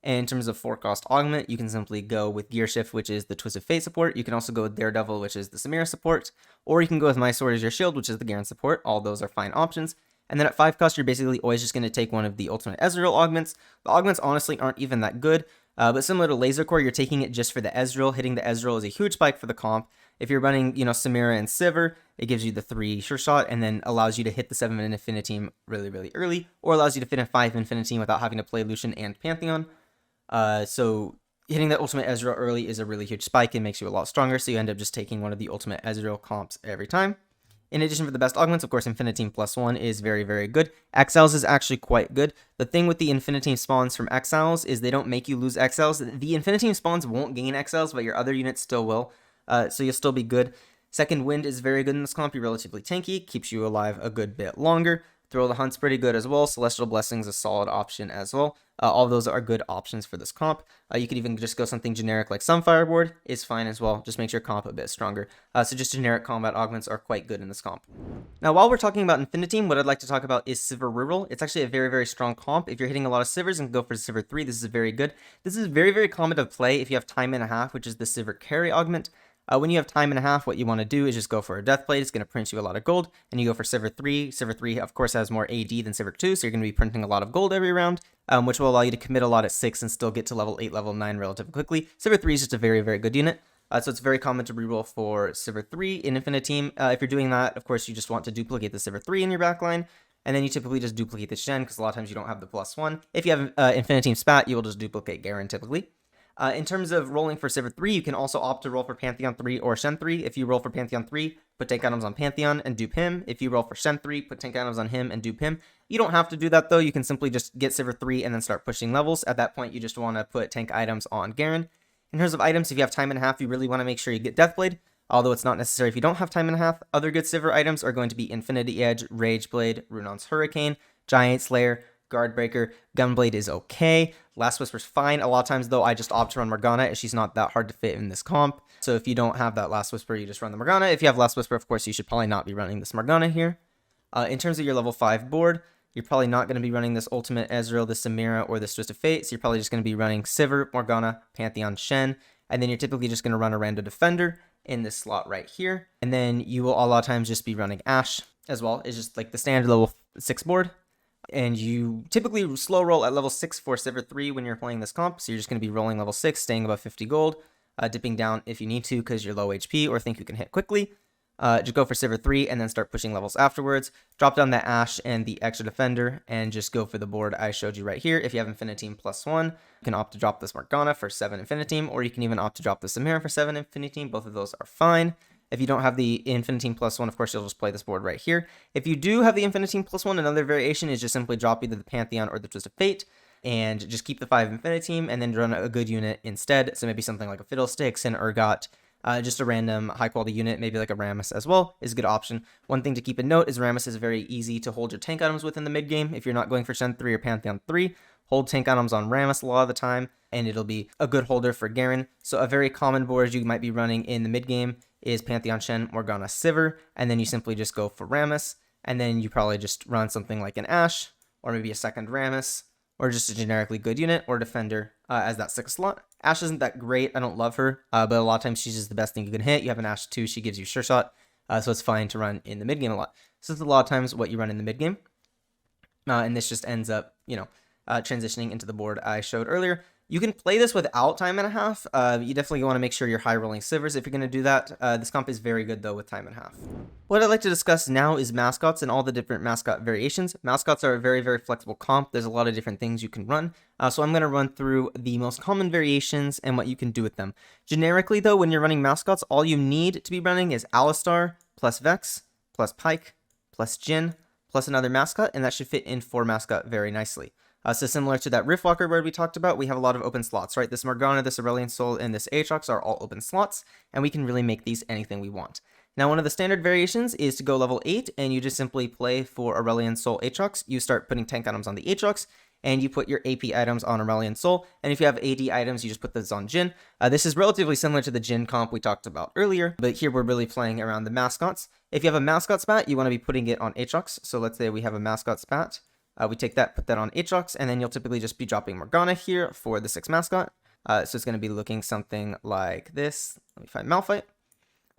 And in terms of 4 cost augment, you can simply go with Gear Shift, which is the Twisted Fate support. You can also go with Daredevil, which is the Samira support. Or you can go with My Sword as your shield, which is the Garen support. All those are fine options. And then at 5 cost, you're basically always just going to take one of the ultimate Ezreal augments. The augments honestly aren't even that good. But similar to Lasercorp, you're taking it just for the Ezreal. Hitting the Ezreal is a huge spike for the comp. If you're running, Samira and Sivir, it gives you the 3 sure shot and then allows you to hit the 7 Infiniteam really, really early. Or allows you to fit in 5 Infiniteam without having to play Lucian and Pantheon. So hitting that ultimate Ezreal early is a really huge spike and makes you a lot stronger, so you end up just taking one of the ultimate Ezreal comps every time. In addition, for the best augments, of course, Infiniteam +1 is very, very good. Exiles is actually quite good. The thing with the Infiniteam spawns from Exiles is they don't make you lose Exiles. The Infiniteam spawns won't gain Exiles, but your other units still will, so you'll still be good. Second Wind is very good in this comp. You're relatively tanky, keeps you alive a good bit longer. Throw the Hunt's pretty good as well. Celestial Blessing's a solid option as well. All of those are good options for this comp. You could even just go something generic like Sunfire Ward is fine as well. Just makes your comp a bit stronger. So just generic combat augments are quite good in this comp. Now, while we're talking about Infiniteam, what I'd like to talk about is Sivir Reroll. It's actually a very, very strong comp. If you're hitting a lot of Sivirs and go for Sivir 3, this is very good. This is very, very common to play if you have Time and a Half, which is the Sivir carry augment. When you have time and a half, what you want to do is just go for a Deathblade. It's going to print you a lot of gold, and you go for Sivir 3. Sivir 3, of course, has more AD than Sivir 2, so you're going to be printing a lot of gold every round, which will allow you to commit a lot at 6 and still get to level 8, level 9 relatively quickly. Sivir 3 is just a very, very good unit. So it's very common to reroll for Sivir 3 in Infiniteam. If you're doing that, of course, you just want to duplicate the Sivir 3 in your backline, and then you typically just duplicate the Jhin, because a lot of times you don't have the +1. If you have Infiniteam Spat, you will just duplicate Garen typically. In terms of rolling for Sivir 3, you can also opt to roll for Pantheon 3 or Shen 3. If you roll for Pantheon 3, put tank items on Pantheon and dupe him. If you roll for Shen 3, put tank items on him and dupe him. You don't have to do that though. You can simply just get Sivir 3 and then start pushing levels. At that point, you just want to put tank items on Garen. In terms of items, if you have time and a half, you really want to make sure you get Deathblade, although it's not necessary if you don't have time and a half. Other good Sivir items are going to be Infinity Edge, Rage Blade, Runon's Hurricane, Giant Slayer, Guardbreaker. Gunblade is okay. Last Whisper's fine. A lot of times, though, I just opt to run Morgana, as she's not that hard to fit in this comp. So if you don't have that Last Whisper, you just run the Morgana. If you have Last Whisper, of course, you should probably not be running this Morgana here. In terms of your level 5 board, you're probably not going to be running this Ultimate Ezreal, this Samira, or this Twisted Fate. So you're probably just going to be running Sivir, Morgana, Pantheon, Shen. And then you're typically just going to run a random defender in this slot right here. And then you will a lot of times just be running Ashe as well. It's just like the standard level 6 board. And you typically slow roll at level 6 for Sivir 3 when you're playing this comp. So you're just going to be rolling level 6, staying above 50 gold, dipping down if you need to because you're low HP or think you can hit quickly. Just go for Sivir 3 and then start pushing levels afterwards. Drop down the Ashe and the extra defender and just go for the board I showed you right here. If you have Infiniteam +1, you can opt to drop this Morgana for 7 Infiniteam, or you can even opt to drop the Samira for 7 Infiniteam. Both of those are fine. If you don't have the Infiniteam +1, of course, you'll just play this board right here. If you do have the Infiniteam +1, another variation is just simply drop either the Pantheon or the Twisted Fate and just keep the 5 Infiniteam and then run a good unit instead. So maybe something like a Fiddlesticks, an Urgot, just a random high-quality unit, maybe like a Rammus as well, is a good option. One thing to keep in note is Rammus is very easy to hold your tank items with in the mid-game. If you're not going for Shen 3 or Pantheon 3, hold tank items on Rammus a lot of the time, and it'll be a good holder for Garen. So a very common board you might be running in the mid-game is Pantheon, Shen, Morgana, Sivir, and then you simply just go for Rammus, and then you probably just run something like an Ashe, or maybe a second Rammus, or just a generically good unit, or defender as that 6th slot. Ashe isn't that great, I don't love her, but a lot of times she's just the best thing you can hit. You have an Ashe 2, she gives you sure shot, so it's fine to run in the mid-game a lot. So it's a lot of times what you run in the mid-game, and this just ends up, transitioning into the board I showed earlier. You can play this without time and a half. You definitely want to make sure you're high rolling Sivers if you're going to do that. This comp is very good though with time and a half. What I'd like to discuss now is mascots and all the different mascot variations. Mascots are a very, very flexible comp. There's a lot of different things you can run. So I'm going to run through the most common variations and what you can do with them. Generically though, when you're running mascots, all you need to be running is Alistar plus Vex plus Pyke plus Jhin plus another mascot, and that should fit in for mascot very nicely. So similar to that Riftwalker word we talked about, we have a lot of open slots, right? This Morgana, this Aurelion Sol, and this Aatrox are all open slots, and we can really make these anything we want. Now, one of the standard variations is to go level 8, and you just simply play for Aurelion Sol Aatrox. You start putting tank items on the Aatrox, and you put your AP items on Aurelion Sol, and if you have AD items, you just put those on Jhin. This is relatively similar to the Jhin comp we talked about earlier, but here we're really playing around the mascots. If you have a mascot spat, you want to be putting it on Aatrox. So let's say we have a mascot spat. We take that, put that on Aatrox, and then you'll typically just be dropping Morgana here for the 6 mascot. So it's going to be looking something like this. Let me find Malphite.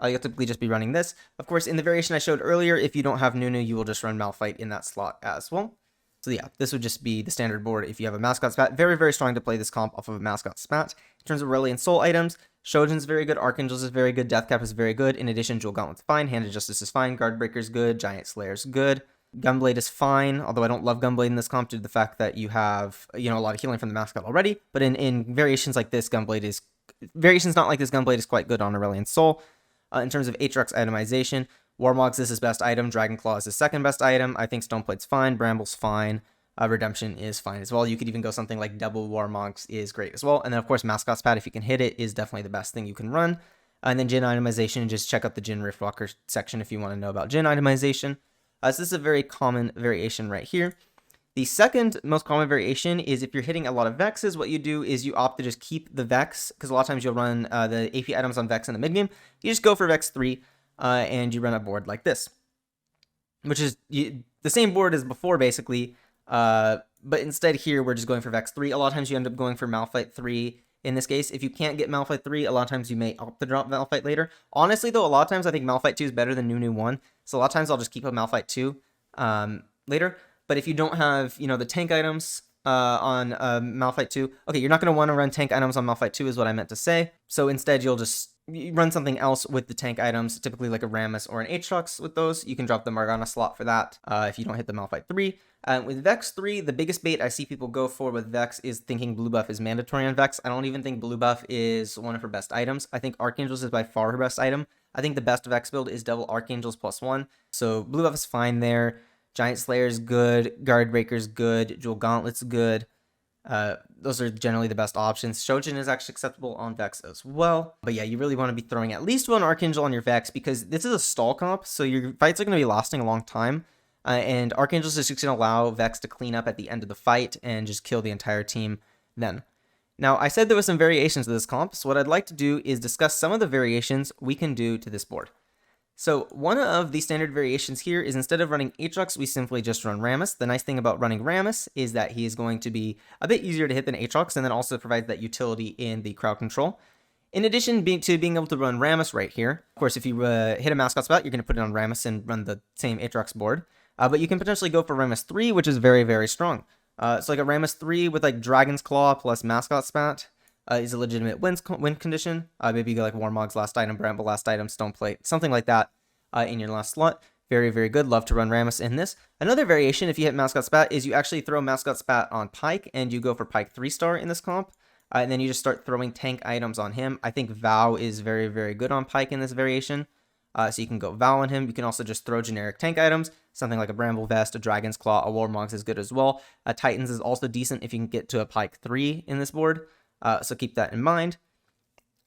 You'll typically just be running this. Of course, in the variation I showed earlier, if you don't have Nunu, you will just run Malphite in that slot as well. So yeah, this would just be the standard board if you have a mascot spat. Very, very strong to play this comp off of a mascot spat. In terms of Aurelion Sol items, Shoujin's very good, Archangel's is very good, Deathcap is very good. In addition, Jewel Gauntlet's fine, Handed Justice is fine, Guardbreaker's good, Giant Slayer's good. Gunblade is fine, although I don't love Gunblade in this comp due to the fact that you have, a lot of healing from the mascot already. But in variations like this, variations not like this, Gunblade is quite good on Aurelion Sol. In terms of Aatrox itemization, Warmog's is his best item, Dragonclaw is his second best item. I think Stoneplate's fine, Bramble's fine, Redemption is fine as well. You could even go something like double Warmog's is great as well. And then of course Mascot Spat, if you can hit it, is definitely the best thing you can run. And then Jhin itemization, just check out the Jhin Riftwalker section if you want to know about Jhin itemization. So this is a very common variation right here. The second most common variation is if you're hitting a lot of Vexes, what you do is you opt to just keep the Vex, because a lot of times you'll run the AP items on Vex in the mid game. You just go for Vex 3 and you run a board like this, which is the same board as before basically, but instead here we're just going for Vex 3. A lot of times you end up going for Malphite 3 In this case, if you can't get Malphite 3, a lot of times you may opt to drop Malphite later. Honestly, though, a lot of times I think Malphite 2 is better than Nunu 1. So a lot of times I'll just keep a Malphite 2 later. But if you don't have, the tank items on Malphite 2, okay, you're not going to want to run tank items on Malphite 2 is what I meant to say. So instead, you'll just run something else with the tank items, typically like a Rammus or an Aatrox with those. You can drop the Morgana slot for that if you don't hit the Malphite 3. With Vex 3, the biggest bait I see people go for with Vex is thinking blue buff is mandatory on Vex. I don't even think blue buff is one of her best items. I think Archangels is by far her best item. I think the best Vex build is double Archangels +1. So blue buff is fine there. Giant Slayer is good. Guard Breaker is good. Jewel Gauntlet's good. Those are generally the best options. Shojin is actually acceptable on Vex as well. But yeah, you really want to be throwing at least one Archangel on your Vex because this is a stall comp, so your fights are going to be lasting a long time. And Archangels is just going to allow Vex to clean up at the end of the fight and just kill the entire team then. Now, I said there were some variations to this comp, so what I'd like to do is discuss some of the variations we can do to this board. So one of the standard variations here is instead of running Aatrox, we simply just run Rammus. The nice thing about running Rammus is that he is going to be a bit easier to hit than Aatrox, and then also provides that utility in the crowd control. In addition to being able to run Rammus right here, of course, if you hit a mascot spot, you're going to put it on Rammus and run the same Aatrox board. But you can potentially go for Rammus 3, which is very, very strong. So like a Rammus 3 with like Dragon's Claw plus Mascot Spat is a legitimate win condition. Maybe you go like Warmog's last item, Bramble last item, Stoneplate, something like that in your last slot. Very, very good. Love to run Rammus in this. Another variation, if you hit Mascot Spat, is you actually throw Mascot Spat on Pyke, and you go for Pyke 3-star in this comp. And then you just start throwing tank items on him. I think Vow is very, very good on Pyke in this variation. So you can go Vow on him. You can also just throw generic tank items. Something like a Bramble Vest, a Dragon's Claw, a Warmog's is good as well. Titans is also decent if you can get to a Pyke 3 in this board. So keep that in mind.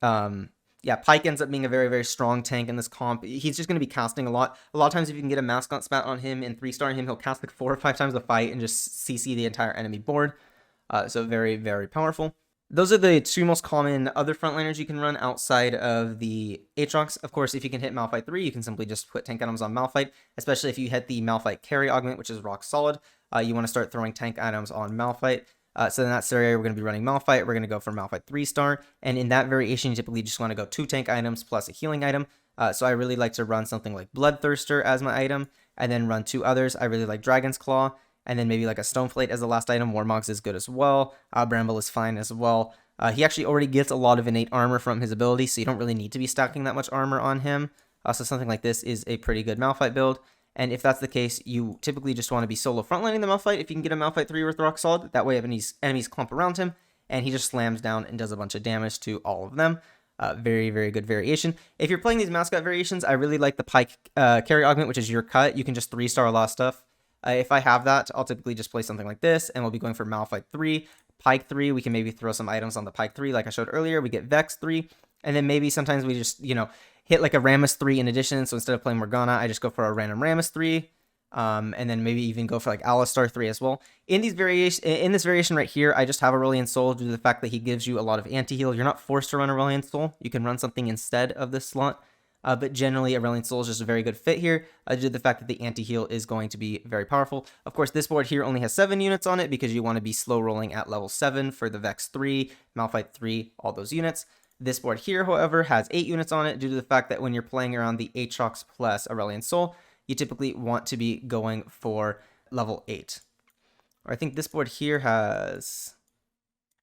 Yeah, Pyke ends up being a very, very strong tank in this comp. He's just going to be casting a lot. A lot of times if you can get a Mascot Spat on him and 3-star him, he'll cast like 4 or 5 times a fight and just CC the entire enemy board. So very, very powerful. Those are the 2 most common other frontliners you can run outside of the Aatrox. Of course, if you can hit Malphite 3, you can simply just put tank items on Malphite, especially if you hit the Malphite carry augment, which is rock solid. You want to start throwing tank items on Malphite. So in that scenario, we're going to be running Malphite. We're going to go for Malphite 3-star. And in that variation, you typically just want to go 2 tank items plus a healing item. So I really like to run something like Bloodthirster as my item, and then run 2 others. I really like Dragon's Claw, and then maybe like a Stoneplate as the last item. Warmog's is good as well. Bramble is fine as well. He actually already gets a lot of innate armor from his ability, so you don't really need to be stacking that much armor on him. So something like this is a pretty good Malphite build. And if that's the case, you typically just want to be solo frontlining the Malphite if you can get a Malphite 3 with rock solid. That way enemies clump around him, and he just slams down and does a bunch of damage to all of them. Very, very good variation. If you're playing these mascot variations, I really like the Pyke carry augment, which is your cut. You can just 3-star a lot of stuff. If I have that, I'll typically just play something like this, and we'll be going for Malphite 3. Pyke 3, we can maybe throw some items on the Pyke 3 like I showed earlier. We get Vex 3, and then maybe sometimes we just, hit like a Rammus 3 in addition. So instead of playing Morgana, I just go for a random Rammus 3, and then maybe even go for like Alistar 3 as well. In this variation right here, I just have Aurelion Soul due to the fact that he gives you a lot of anti-heal. You're not forced to run Aurelion Soul. You can run something instead of this slot. But generally, Aurelion Soul is just a very good fit here due to the fact that the anti-heal is going to be very powerful. Of course, this board here only has 7 units on it because you want to be slow rolling at level 7 for the Vex 3, Malphite 3, all those units. This board here, however, has 8 units on it due to the fact that when you're playing around the Aatrox plus Aurelion Soul, you typically want to be going for level 8. Or I think this board here has...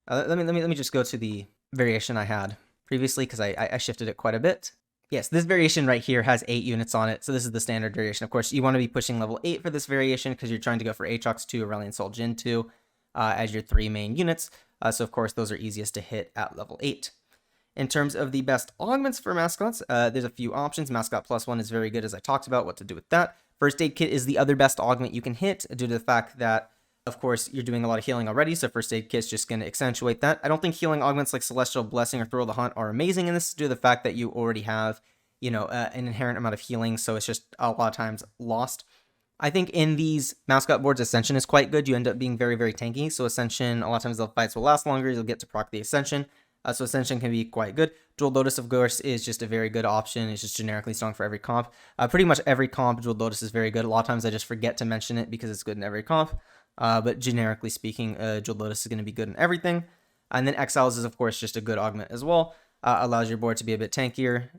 let me just go to the variation I had previously because I shifted it quite a bit. Yes, this variation right here has 8 units on it, so this is the standard variation. Of course, you want to be pushing level 8 for this variation because you're trying to go for Aatrox 2, Aurelion Soul, Jhin 2 as your 3 main units. So of course, those are easiest to hit at level 8. In terms of the best augments for mascots, there's a few options. Mascot +1 is very good, as I talked about, what to do with that. First Aid Kit is the other best augment you can hit due to the fact that, of course, you're doing a lot of healing already, so First Aid Kit's just going to accentuate that. I don't think healing augments like Celestial Blessing or Thrill of the Hunt are amazing in this due to the fact that you already have, an inherent amount of healing, so it's just a lot of times lost. I think in these mascot boards, Ascension is quite good. You end up being very, very tanky, so Ascension, a lot of times the fights will last longer. You'll get to proc the Ascension. So Ascension can be quite good. Dual Lotus, of course, is just a very good option. It's just generically strong for every comp. Pretty much every comp, Dual Lotus is very good. A lot of times I just forget to mention it because it's good in every comp. But generically speaking, Dual Lotus is going to be good in everything. And then Exiles is, of course, just a good augment as well. Allows your board to be a bit tankier,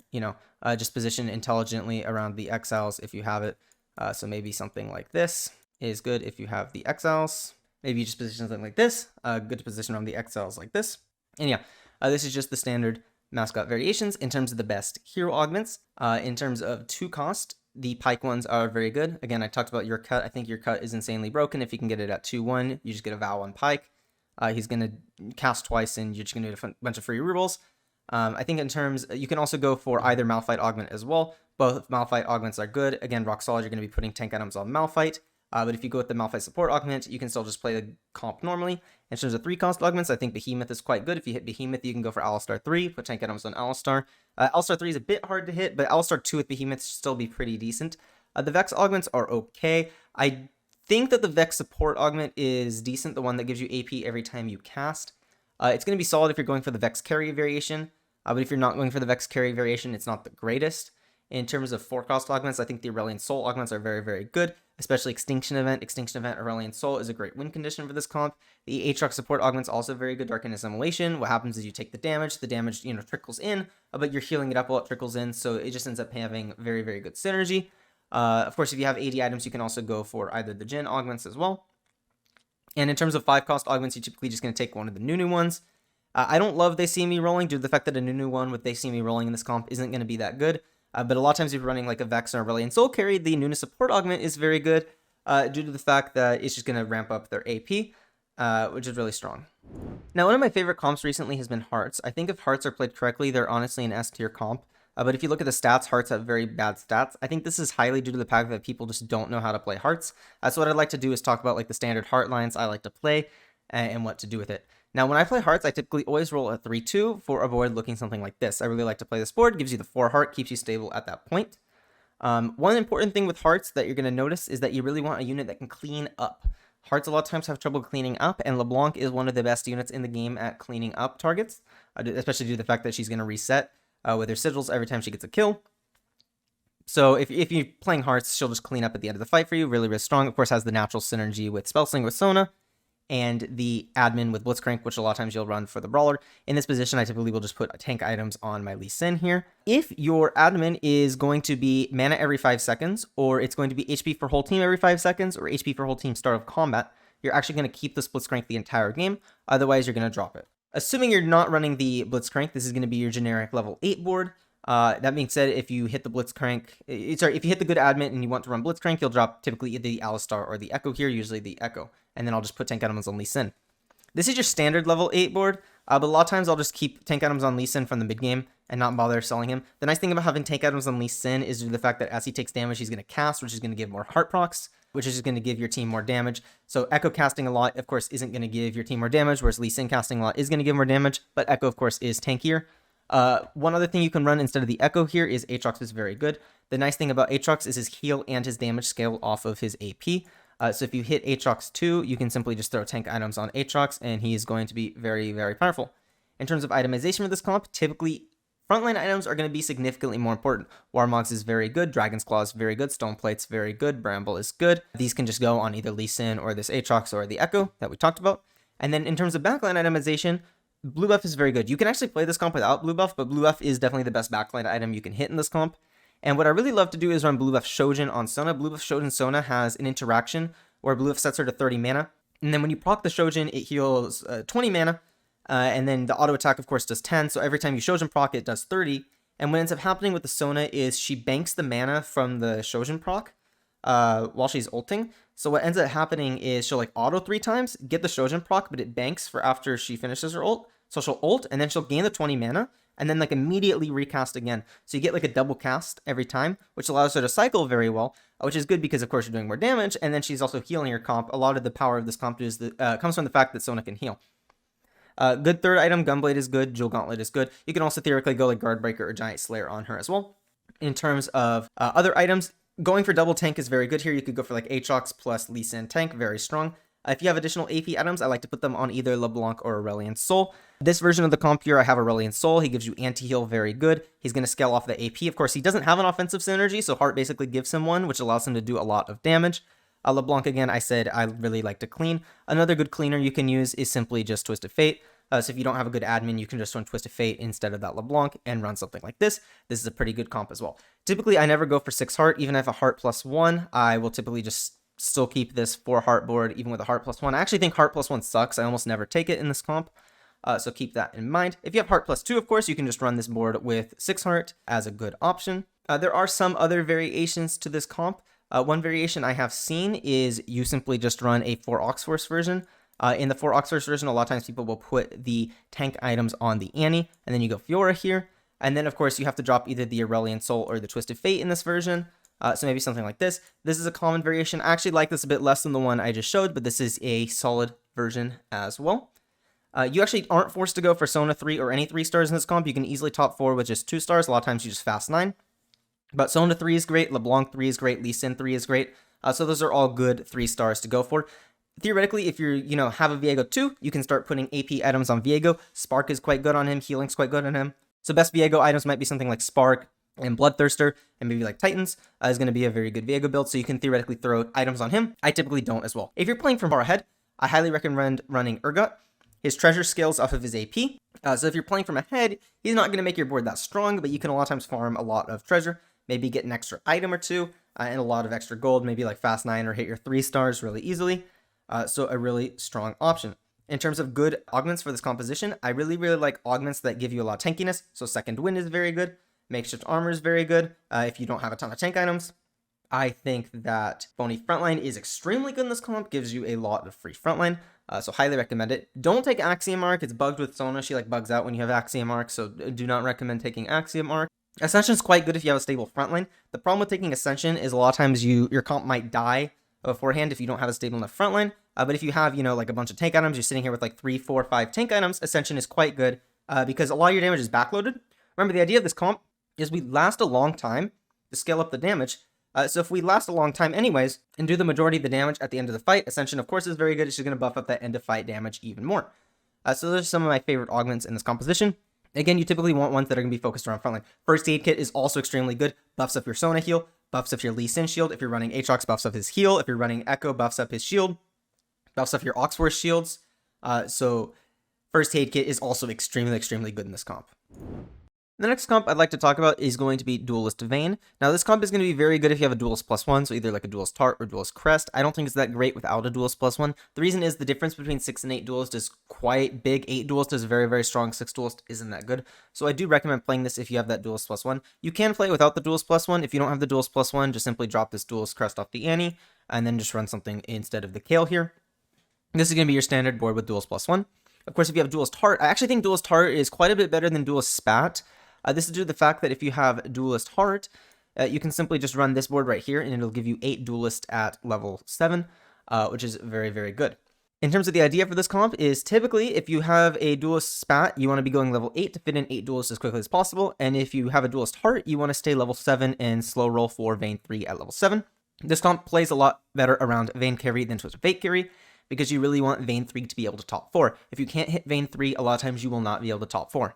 just position intelligently around the Exiles if you have it. So maybe something like this is good if you have the Exiles. Maybe you just position something like this, good to position around the Exiles like this. And yeah, this is just the standard mascot variations in terms of the best hero augments. In terms of 2 cost, the Pike ones are very good. Again, I talked about your cut. I think your cut is insanely broken. If you can get it at 2-1, you just get a Vow on Pike. He's going to cast twice and you're just going to get a bunch of free rerolls. I think in terms, you can also go for either Malphite augment as well. Both Malphite augments are good. Again, rock solid, you're going to be putting tank items on Malphite. But if you go with the Malphite support augment, you can still just play the comp normally. In terms of 3 cost augments, I think Behemoth is quite good. If you hit Behemoth, you can go for Alistar 3, put tank items on Alistar. Alistar 3 is a bit hard to hit, but Alistar 2 with Behemoth should still be pretty decent. The Vex augments are okay. I think that the Vex support augment is decent, the one that gives you AP every time you cast. It's going to be solid if you're going for the Vex carry variation, but if you're not going for the Vex carry variation, it's not the greatest. In terms of 4 cost augments, I think the Aurelion Soul augments are very, very good, especially Extinction Event. Extinction Event Aurelion Soul is a great win condition for this comp. The Aatrox support augment's also very good. Dark and Assimilation. What happens is you take the damage trickles in, but you're healing it up while it trickles in, so it just ends up having very, very good synergy. Of course, if you have 80 items, you can also go for either the Jhin augments as well. And in terms of 5 cost augments, you're typically just going to take one of the Nunu ones. I don't love They See Me Rolling due to the fact that a Nunu one with They See Me Rolling in this comp isn't going to be that good. But a lot of times if you're running like a Vex or Aurelion Soul carry, the Nunu support augment is very good due to the fact that it's just going to ramp up their AP, which is really strong. Now, one of my favorite comps recently has been Hearts. I think if Hearts are played correctly, they're honestly an S tier comp. But if you look at the stats, Hearts have very bad stats. I think this is highly due to the fact that people just don't know how to play Hearts. So what I'd like to do is talk about like the standard Heart lines I like to play and what to do with it. Now, when I play Hearts, I typically always roll a 3-2 for a board looking something like this. I really like to play this board. Gives you the 4 heart, keeps you stable at that point. One important thing with Hearts that you're going to notice is that you really want a unit that can clean up. Hearts a lot of times have trouble cleaning up, and LeBlanc is one of the best units in the game at cleaning up targets, especially due to the fact that she's going to reset with her sigils every time she gets a kill. So if you're playing Hearts, she'll just clean up at the end of the fight for you. Really, really strong. Of course, has the natural synergy with Spellslinger with Sona, and the admin with Blitzcrank, which a lot of times you'll run for the brawler. In this position, I typically will just put tank items on my Lee Sin here. If your admin is going to be mana every 5 seconds, or it's going to be HP for whole team every 5 seconds, or HP for whole team start of combat, you're actually going to keep the Blitzcrank the entire game. Otherwise, you're going to drop it. Assuming you're not running the Blitzcrank, this is going to be your generic level 8 board. That being said, if you hit the Blitzcrank, if you hit the good admin and you want to run Blitzcrank, you'll drop typically either the Alistar or the Echo here, usually the Echo. And then I'll just put tank items on Lee Sin. This is your standard level 8 board, but a lot of times I'll just keep tank items on Lee Sin from the mid game and not bother selling him. The nice thing about having tank items on Lee Sin is due to the fact that as he takes damage, he's going to cast, which is going to give more heart procs, which is just going to give your team more damage. So Echo casting a lot, of course, isn't going to give your team more damage, whereas Lee Sin casting a lot is going to give more damage, but Echo, of course, is tankier. One other thing you can run instead of the Echo here is Aatrox is very good. The nice thing about Aatrox is his heal and his damage scale off of his AP. So if you hit Aatrox 2, you can simply just throw tank items on Aatrox, and he's going to be very, very powerful. In terms of itemization for this comp, typically frontline items are going to be significantly more important. Warmogs is very good, Dragon's Claw is very good, Stone Plate's very good, Bramble is good. These can just go on either Lee Sin or this Aatrox or the Echo that we talked about. And then in terms of backline itemization, Blue Buff is very good. You can actually play this comp without Blue Buff, but Blue Buff is definitely the best backline item you can hit in this comp. And what I really love to do is run Blue Buff Shojin on Sona. Blue Buff Shojin Sona has an interaction where Blue Buff sets her to 30 mana. And then when you proc the Shojin, it heals 20 mana. And then the auto attack, of course, does 10. So every time you Shojin proc, it does 30. And what ends up happening with the Sona is she banks the mana from the Shojin proc while she's ulting. So what ends up happening is she'll like auto 3 times, get the Shojin proc, but it banks for after she finishes her ult. So she'll ult, and then she'll gain the 20 mana, and then like immediately recast again. So you get like a double cast every time, which allows her to cycle very well, which is good because of course you're doing more damage, and then she's also healing your comp. A lot of the power of this comp is comes from the fact that Sona can heal. Good third item, Gunblade is good, Jewel Gauntlet is good. You can also theoretically go like Guardbreaker or Giant Slayer on her as well. In terms of other items, going for double tank is very good here. You could go for like Aatrox plus Lee Sin tank, very strong. If you have additional AP items, I like to put them on either LeBlanc or Aurelion Soul. This version of the comp here, I have Aurelion Soul. He gives you anti-heal, very good. He's going to scale off the AP. Of course, he doesn't have an offensive synergy, so Heart basically gives him one, which allows him to do a lot of damage. LeBlanc, again, I said I really like to clean. Another good cleaner you can use is simply just Twisted Fate. So if you don't have a good admin, you can just run Twisted Fate instead of that LeBlanc and run something like this. This is a pretty good comp as well. Typically, I never go for 6 heart. Even if a heart +1, I will typically just still keep this 4 heart board, even with a heart +1. I actually think heart +1 sucks. I almost never take it in this comp. So keep that in mind. If you have heart +2, of course, you can just run this board with 6 heart as a good option. There are some other variations to this comp. One variation I have seen is you simply just run a 4 Oxforce version. In the 4 Oxforce version, a lot of times people will put the tank items on the Annie, and then you go Fiora here. And then, of course, you have to drop either the Aurelion Soul or the Twisted Fate in this version. So maybe something like this. This is a common variation. I actually like this a bit less than the one I just showed, but this is a solid version as well. You actually aren't forced to go for Sona 3 or any 3 stars in this comp. You can easily top 4 with just 2 stars. A lot of times you just fast 9. But Sona 3 is great, LeBlanc 3 is great, Lee Sin 3 is great. So those are all good 3 stars to go for. Theoretically, if you're, have a Viego 2, you can start putting AP items on Viego. Spark is quite good on him, Healing's quite good on him. So best Viego items might be something like Spark and Bloodthirster, and maybe like Titans is going to be a very good Viego build, so you can theoretically throw items on him. I typically don't as well. If you're playing from far ahead, I highly recommend running Urgot. His treasure scales off of his AP. So if you're playing from ahead, he's not going to make your board that strong, but you can a lot of times farm a lot of treasure. Maybe get an extra item or 2 and a lot of extra gold, maybe like fast 9 or hit your 3 stars really easily. So a really strong option. In terms of good augments for this composition, I really like augments that give you a lot of tankiness. So Second Wind is very good. Makeshift Armor is very good if you don't have a ton of tank items. I think that Bony Frontline is extremely good in this comp, gives you a lot of free frontline. So highly recommend it. Don't take Axiom Arc. It's bugged with Sona. She bugs out when you have Axiom Arc, so do not recommend taking Axiom Arc. Ascension is quite good if you have a stable frontline. The problem with taking Ascension is a lot of times your comp might die beforehand if you don't have a stable enough frontline. But if you have, like a bunch of tank items, you're sitting here with like 3, 4, 5 tank items, Ascension is quite good because a lot of your damage is backloaded. Remember, the idea of this comp is we last a long time to scale up the damage. So if we last a long time anyways and do the majority of the damage at the end of the fight, Ascension, of course, is very good. It's just going to buff up that end of fight damage even more. So those are some of my favorite augments in this composition. Again, you typically want ones that are going to be focused around frontline. First Aid Kit is also extremely good. Buffs up your Sona heal, buffs up your Lee Sin shield. If you're running Aatrox, buffs up his heal. If you're running Echo, buffs up his shield. Buffs up your Oxforce shields. So First Aid Kit is also extremely good in this comp. The next comp I'd like to talk about is going to be Duelist Vayne. Now, this comp is going to be very good if you have a Duelist +1, so either like a Duelist Tart or Duelist Crest. I don't think it's that great without a Duelist +1. The reason is the difference between 6 and 8 Duelist is quite big. 8 Duelist is very strong, 6 Duelist isn't that good. So I do recommend playing this if you have that Duelist +1. You can play it without the Duelist +1. If you don't have the Duelist +1, just simply drop this Duelist Crest off the Annie, and then just run something instead of the Kale here. This is going to be your standard board with Duelist +1. Of course, if you have Duelist Heart, I actually think Duelist Heart is quite a bit better than Duelist Spat. This is due to the fact that if you have Duelist Heart, you can simply just run this board right here, and it'll give you 8 Duelist at level 7, which is very good. In terms of the idea for this comp is typically if you have a Duelist Spat, you want to be going level 8 to fit in 8 Duelists as quickly as possible, and if you have a Duelist Heart, you want to stay level 7 and slow roll for Vayne 3 at level 7. This comp plays a lot better around Vayne carry than Twisted Fate carry, because you really want Vayne 3 to be able to top 4. If you can't hit Vayne 3, a lot of times you will not be able to top 4.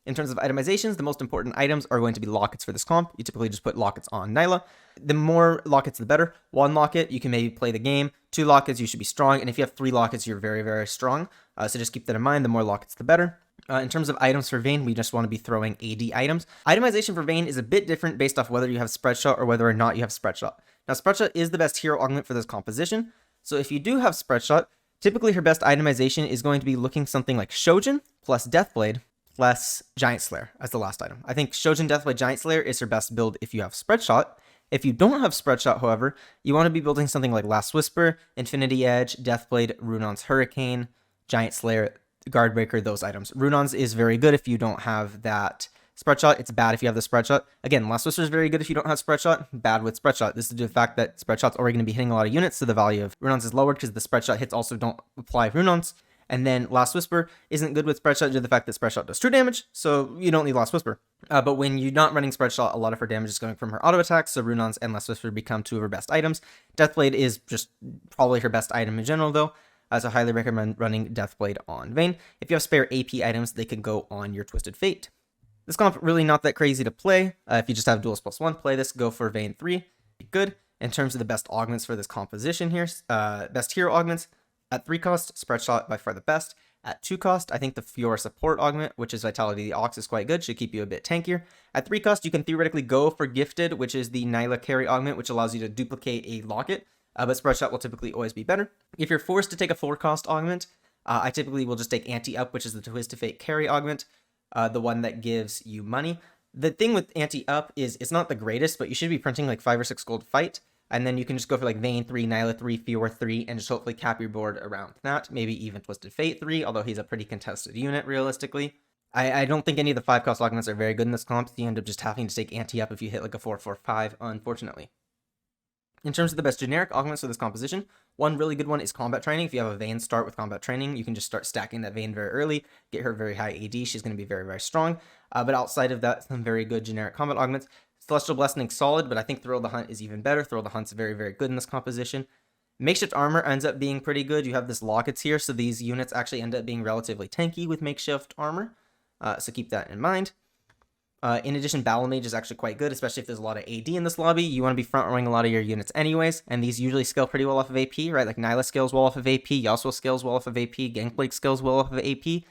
In terms of itemizations, the most important items are going to be lockets for this comp. You typically just put lockets on Nyla. The more lockets, the better. 1 locket, you can maybe play the game. 2 lockets, you should be strong. And if you have 3 lockets, you're very strong. So just keep that in mind. The more lockets, the better. In terms of items for Vayne, we just want to be throwing AD items. Itemization for Vayne is a bit different based off whether you have Spread Shot or whether or not you have Spread Shot. Now, Spread Shot is the best hero augment for this composition. So if you do have Spread Shot, typically her best itemization is going to be looking something like Shojin plus Deathblade plus Giant Slayer as the last item. I think Shojin Deathblade Giant Slayer is her best build if you have Spread Shot. If you don't have Spread Shot, however, you want to be building something like Last Whisper, Infinity Edge, Deathblade, Runon's Hurricane, Giant Slayer, Guardbreaker, those items. Runon's is very good if you don't have that Spread Shot. It's bad if you have the Spread Shot. Again, Last Whisper is very good if you don't have Spread Shot. Bad with Spread Shot. This is due to the fact that Spread Shot's already going to be hitting a lot of units, so the value of Runon's is lowered because the Spread Shot hits also don't apply Runon's. And then Last Whisper isn't good with Spread Shot due to the fact that Spread Shot does true damage, so you don't need Last Whisper. But when you're not running Spread Shot, a lot of her damage is going from her auto attacks, so Runon's and Last Whisper become 2 of her best items. Deathblade is just probably her best item in general, though, so I highly recommend running Deathblade on Vayne. If you have spare AP items, they can go on your Twisted Fate. This comp really not that crazy to play. If you just have Duelist +1, play this, go for Vayne 3. Be good. In terms of the best augments for this composition here, best hero augments, at 3 cost, Spread Shot by far the best. At 2 cost, I think the Fiora support augment, which is Vitality the Ox, is quite good, should keep you a bit tankier. At 3 cost, you can theoretically go for Gifted, which is the Nyla carry augment, which allows you to duplicate a locket, but Spread Shot will typically always be better. If you're forced to take a 4 cost augment, I typically will just take Anti-Up, which is the Twisted Fate carry augment, the one that gives you money. The thing with Anti-Up is it's not the greatest, but you should be printing like 5 or 6 gold fight, and then you can just go for like Vayne 3, Nyla 3, Fiora 3, and just hopefully cap your board around that. Maybe even Twisted Fate 3, although he's a pretty contested unit realistically. I don't think any of the 5 cost augments are very good in this comp, so you end up just having to take Anti-Up if you hit like a 4-4-5, unfortunately. In terms of the best generic augments for this composition, one really good one is Combat Training. If you have a Vayne start with Combat Training, you can just start stacking that Vayne very early, get her very high AD, she's going to be very, very strong. But outside of that, some very good generic combat augments. Celestial Blessing solid, but I think Thrill of the Hunt is even better. Thrill of the Hunt's very, very good in this composition. Makeshift Armor ends up being pretty good. You have this Lockets here, so these units actually end up being relatively tanky with Makeshift Armor. So keep that in mind. In addition, Battle Mage is actually quite good, especially if there's a lot of AD in this lobby. You want to be front-rowing a lot of your units anyways, and these usually scale pretty well off of AP, right? Like Nyla scales well off of AP, Yasuo scales well off of AP, Gangplank scales well off of AP.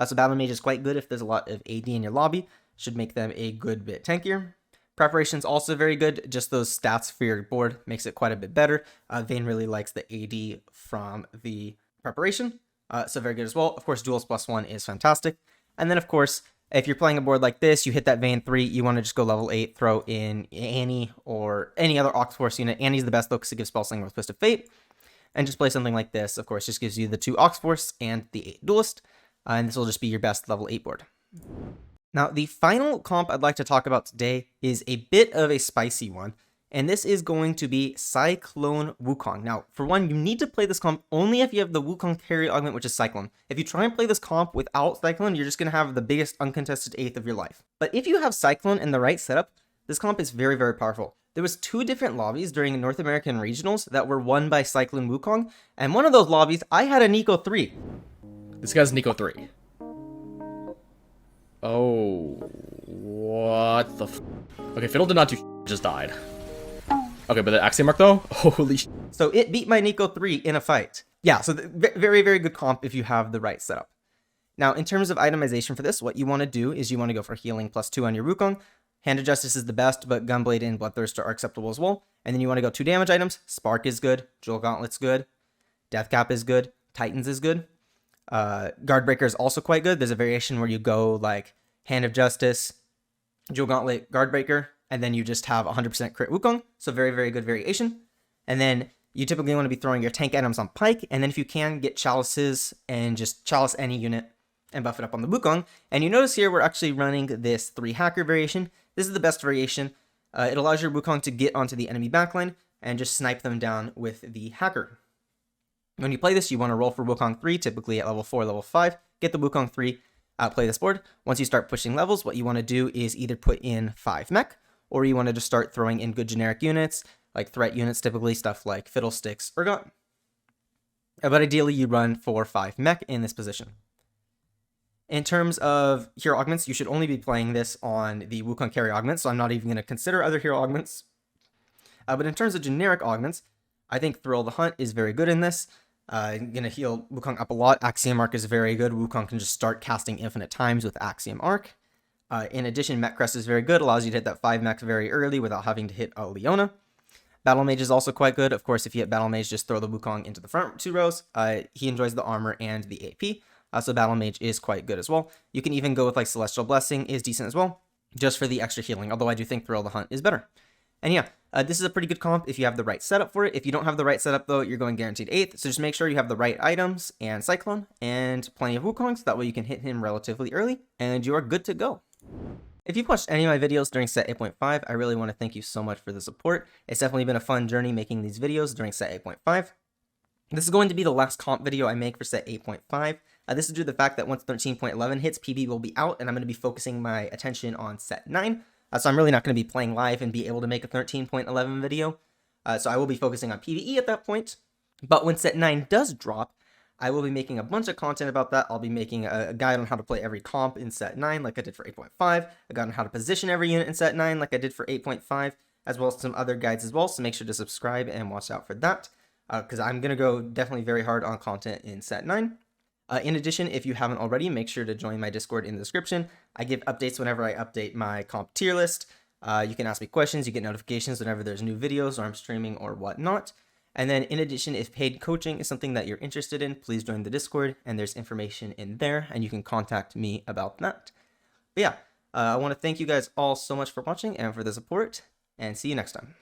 So Battle Mage is quite good if there's a lot of AD in your lobby. Should make them a good bit tankier. Preparation's also very good. Just those stats for your board makes it quite a bit better. Vayne really likes the AD from the preparation, so very good as well. Of course, Duelist +1 is fantastic. And then, of course, if you're playing a board like this, you hit that Vayne 3, you want to just go level 8, throw in Annie or any other Ox Force unit. Annie's the best though because it gives Spellslinger with Twisted Fate. And just play something like this, of course, just gives you the 2 Ox Force and the 8 Duelist. And this will just be your best level 8 board. Now, the final comp I'd like to talk about today is a bit of a spicy one, and this is going to be Cyclone Wukong. Now, for one, you need to play this comp only if you have the Wukong carry augment, which is Cyclone. If you try and play this comp without Cyclone, you're just going to have the biggest uncontested 8th of your life. But if you have Cyclone in the right setup, this comp is very, very powerful. There was 2 different lobbies during North American Regionals that were won by Cyclone Wukong, and one of those lobbies, I had a Neeko 3. This guy's Neeko 3. Oh, what the f... Okay, Fiddle did not do just died. Okay, but the Axiom Mark though? Holy sh... So it beat my Neeko 3 in a fight. Yeah, so very, very good comp if you have the right setup. Now, in terms of itemization for this, what you want to do is you want to go for healing +2 on your Wukong. Hand of Justice is the best, but Gunblade and Bloodthirster are acceptable as well. And then you want to go 2 damage items. Spark is good. Jewel Gauntlet's good. Deathcap is good. Titans is good. Guardbreaker is also quite good. There's a variation where you go like Hand of Justice, Jewel Gauntlet, Guardbreaker, and then you just have 100% crit Wukong. So very, very good variation. And then you typically want to be throwing your tank items on Pike, and then if you can, get Chalices and just Chalice any unit and buff it up on the Wukong. And you notice here we're actually running this 3 hacker variation. This is the best variation. It allows your Wukong to get onto the enemy backline and just snipe them down with the hacker. When you play this, you want to roll for Wukong 3, typically at level 4, level 5. Get the Wukong 3, play this board. Once you start pushing levels, what you want to do is either put in 5 mech, or you want to just start throwing in good generic units, like threat units, typically stuff like Fiddlesticks or Gun. But ideally, you run 4 or 5 mech in this position. In terms of hero augments, you should only be playing this on the Wukong carry augment, so I'm not even going to consider other hero augments. But in terms of generic augments, I think Thrill of the Hunt is very good in this. Going to heal Wukong up a lot. Axiom Arc is very good. Wukong can just start casting infinite times with Axiom Arc. In addition, Mech Crest is very good. Allows you to hit that 5 mech very early without having to hit a Leona. Battle Mage is also quite good. Of course, if you hit Battle Mage, just throw the Wukong into the front 2 rows. He enjoys the armor and the AP. So Battle Mage is quite good as well. You can even go with like Celestial Blessing is decent as well, just for the extra healing. Although I do think Thrill of the Hunt is better. And yeah, this is a pretty good comp if you have the right setup for it. If you don't have the right setup though, you're going guaranteed 8th. So just make sure you have the right items and Cyclone and plenty of Wukong, so that way you can hit him relatively early and you are good to go. If you've watched any of my videos during set 8.5, I really want to thank you so much for the support. It's definitely been a fun journey making these videos during set 8.5. This is going to be the last comp video I make for set 8.5. This is due to the fact that once 13.11 hits, PB will be out, and I'm going to be focusing my attention on set 9. So I'm really not going to be playing live and be able to make a 13.11 video. So I will be focusing on PvE at that point. But when set 9 does drop, I will be making a bunch of content about that. I'll be making a guide on how to play every comp in set 9 like I did for 8.5, a guide on how to position every unit in set 9 like I did for 8.5, as well as some other guides as well, so make sure to subscribe and watch out for that, because I'm going to go definitely very hard on content in set 9. In addition, if you haven't already, make sure to join my Discord in the description. I give updates whenever I update my comp tier list. You can ask me questions, you get notifications whenever there's new videos or I'm streaming or whatnot. And then in addition, if paid coaching is something that you're interested in, please join the Discord, and there's information in there and you can contact me about that. But yeah, I want to thank you guys all so much for watching and for the support, and see you next time.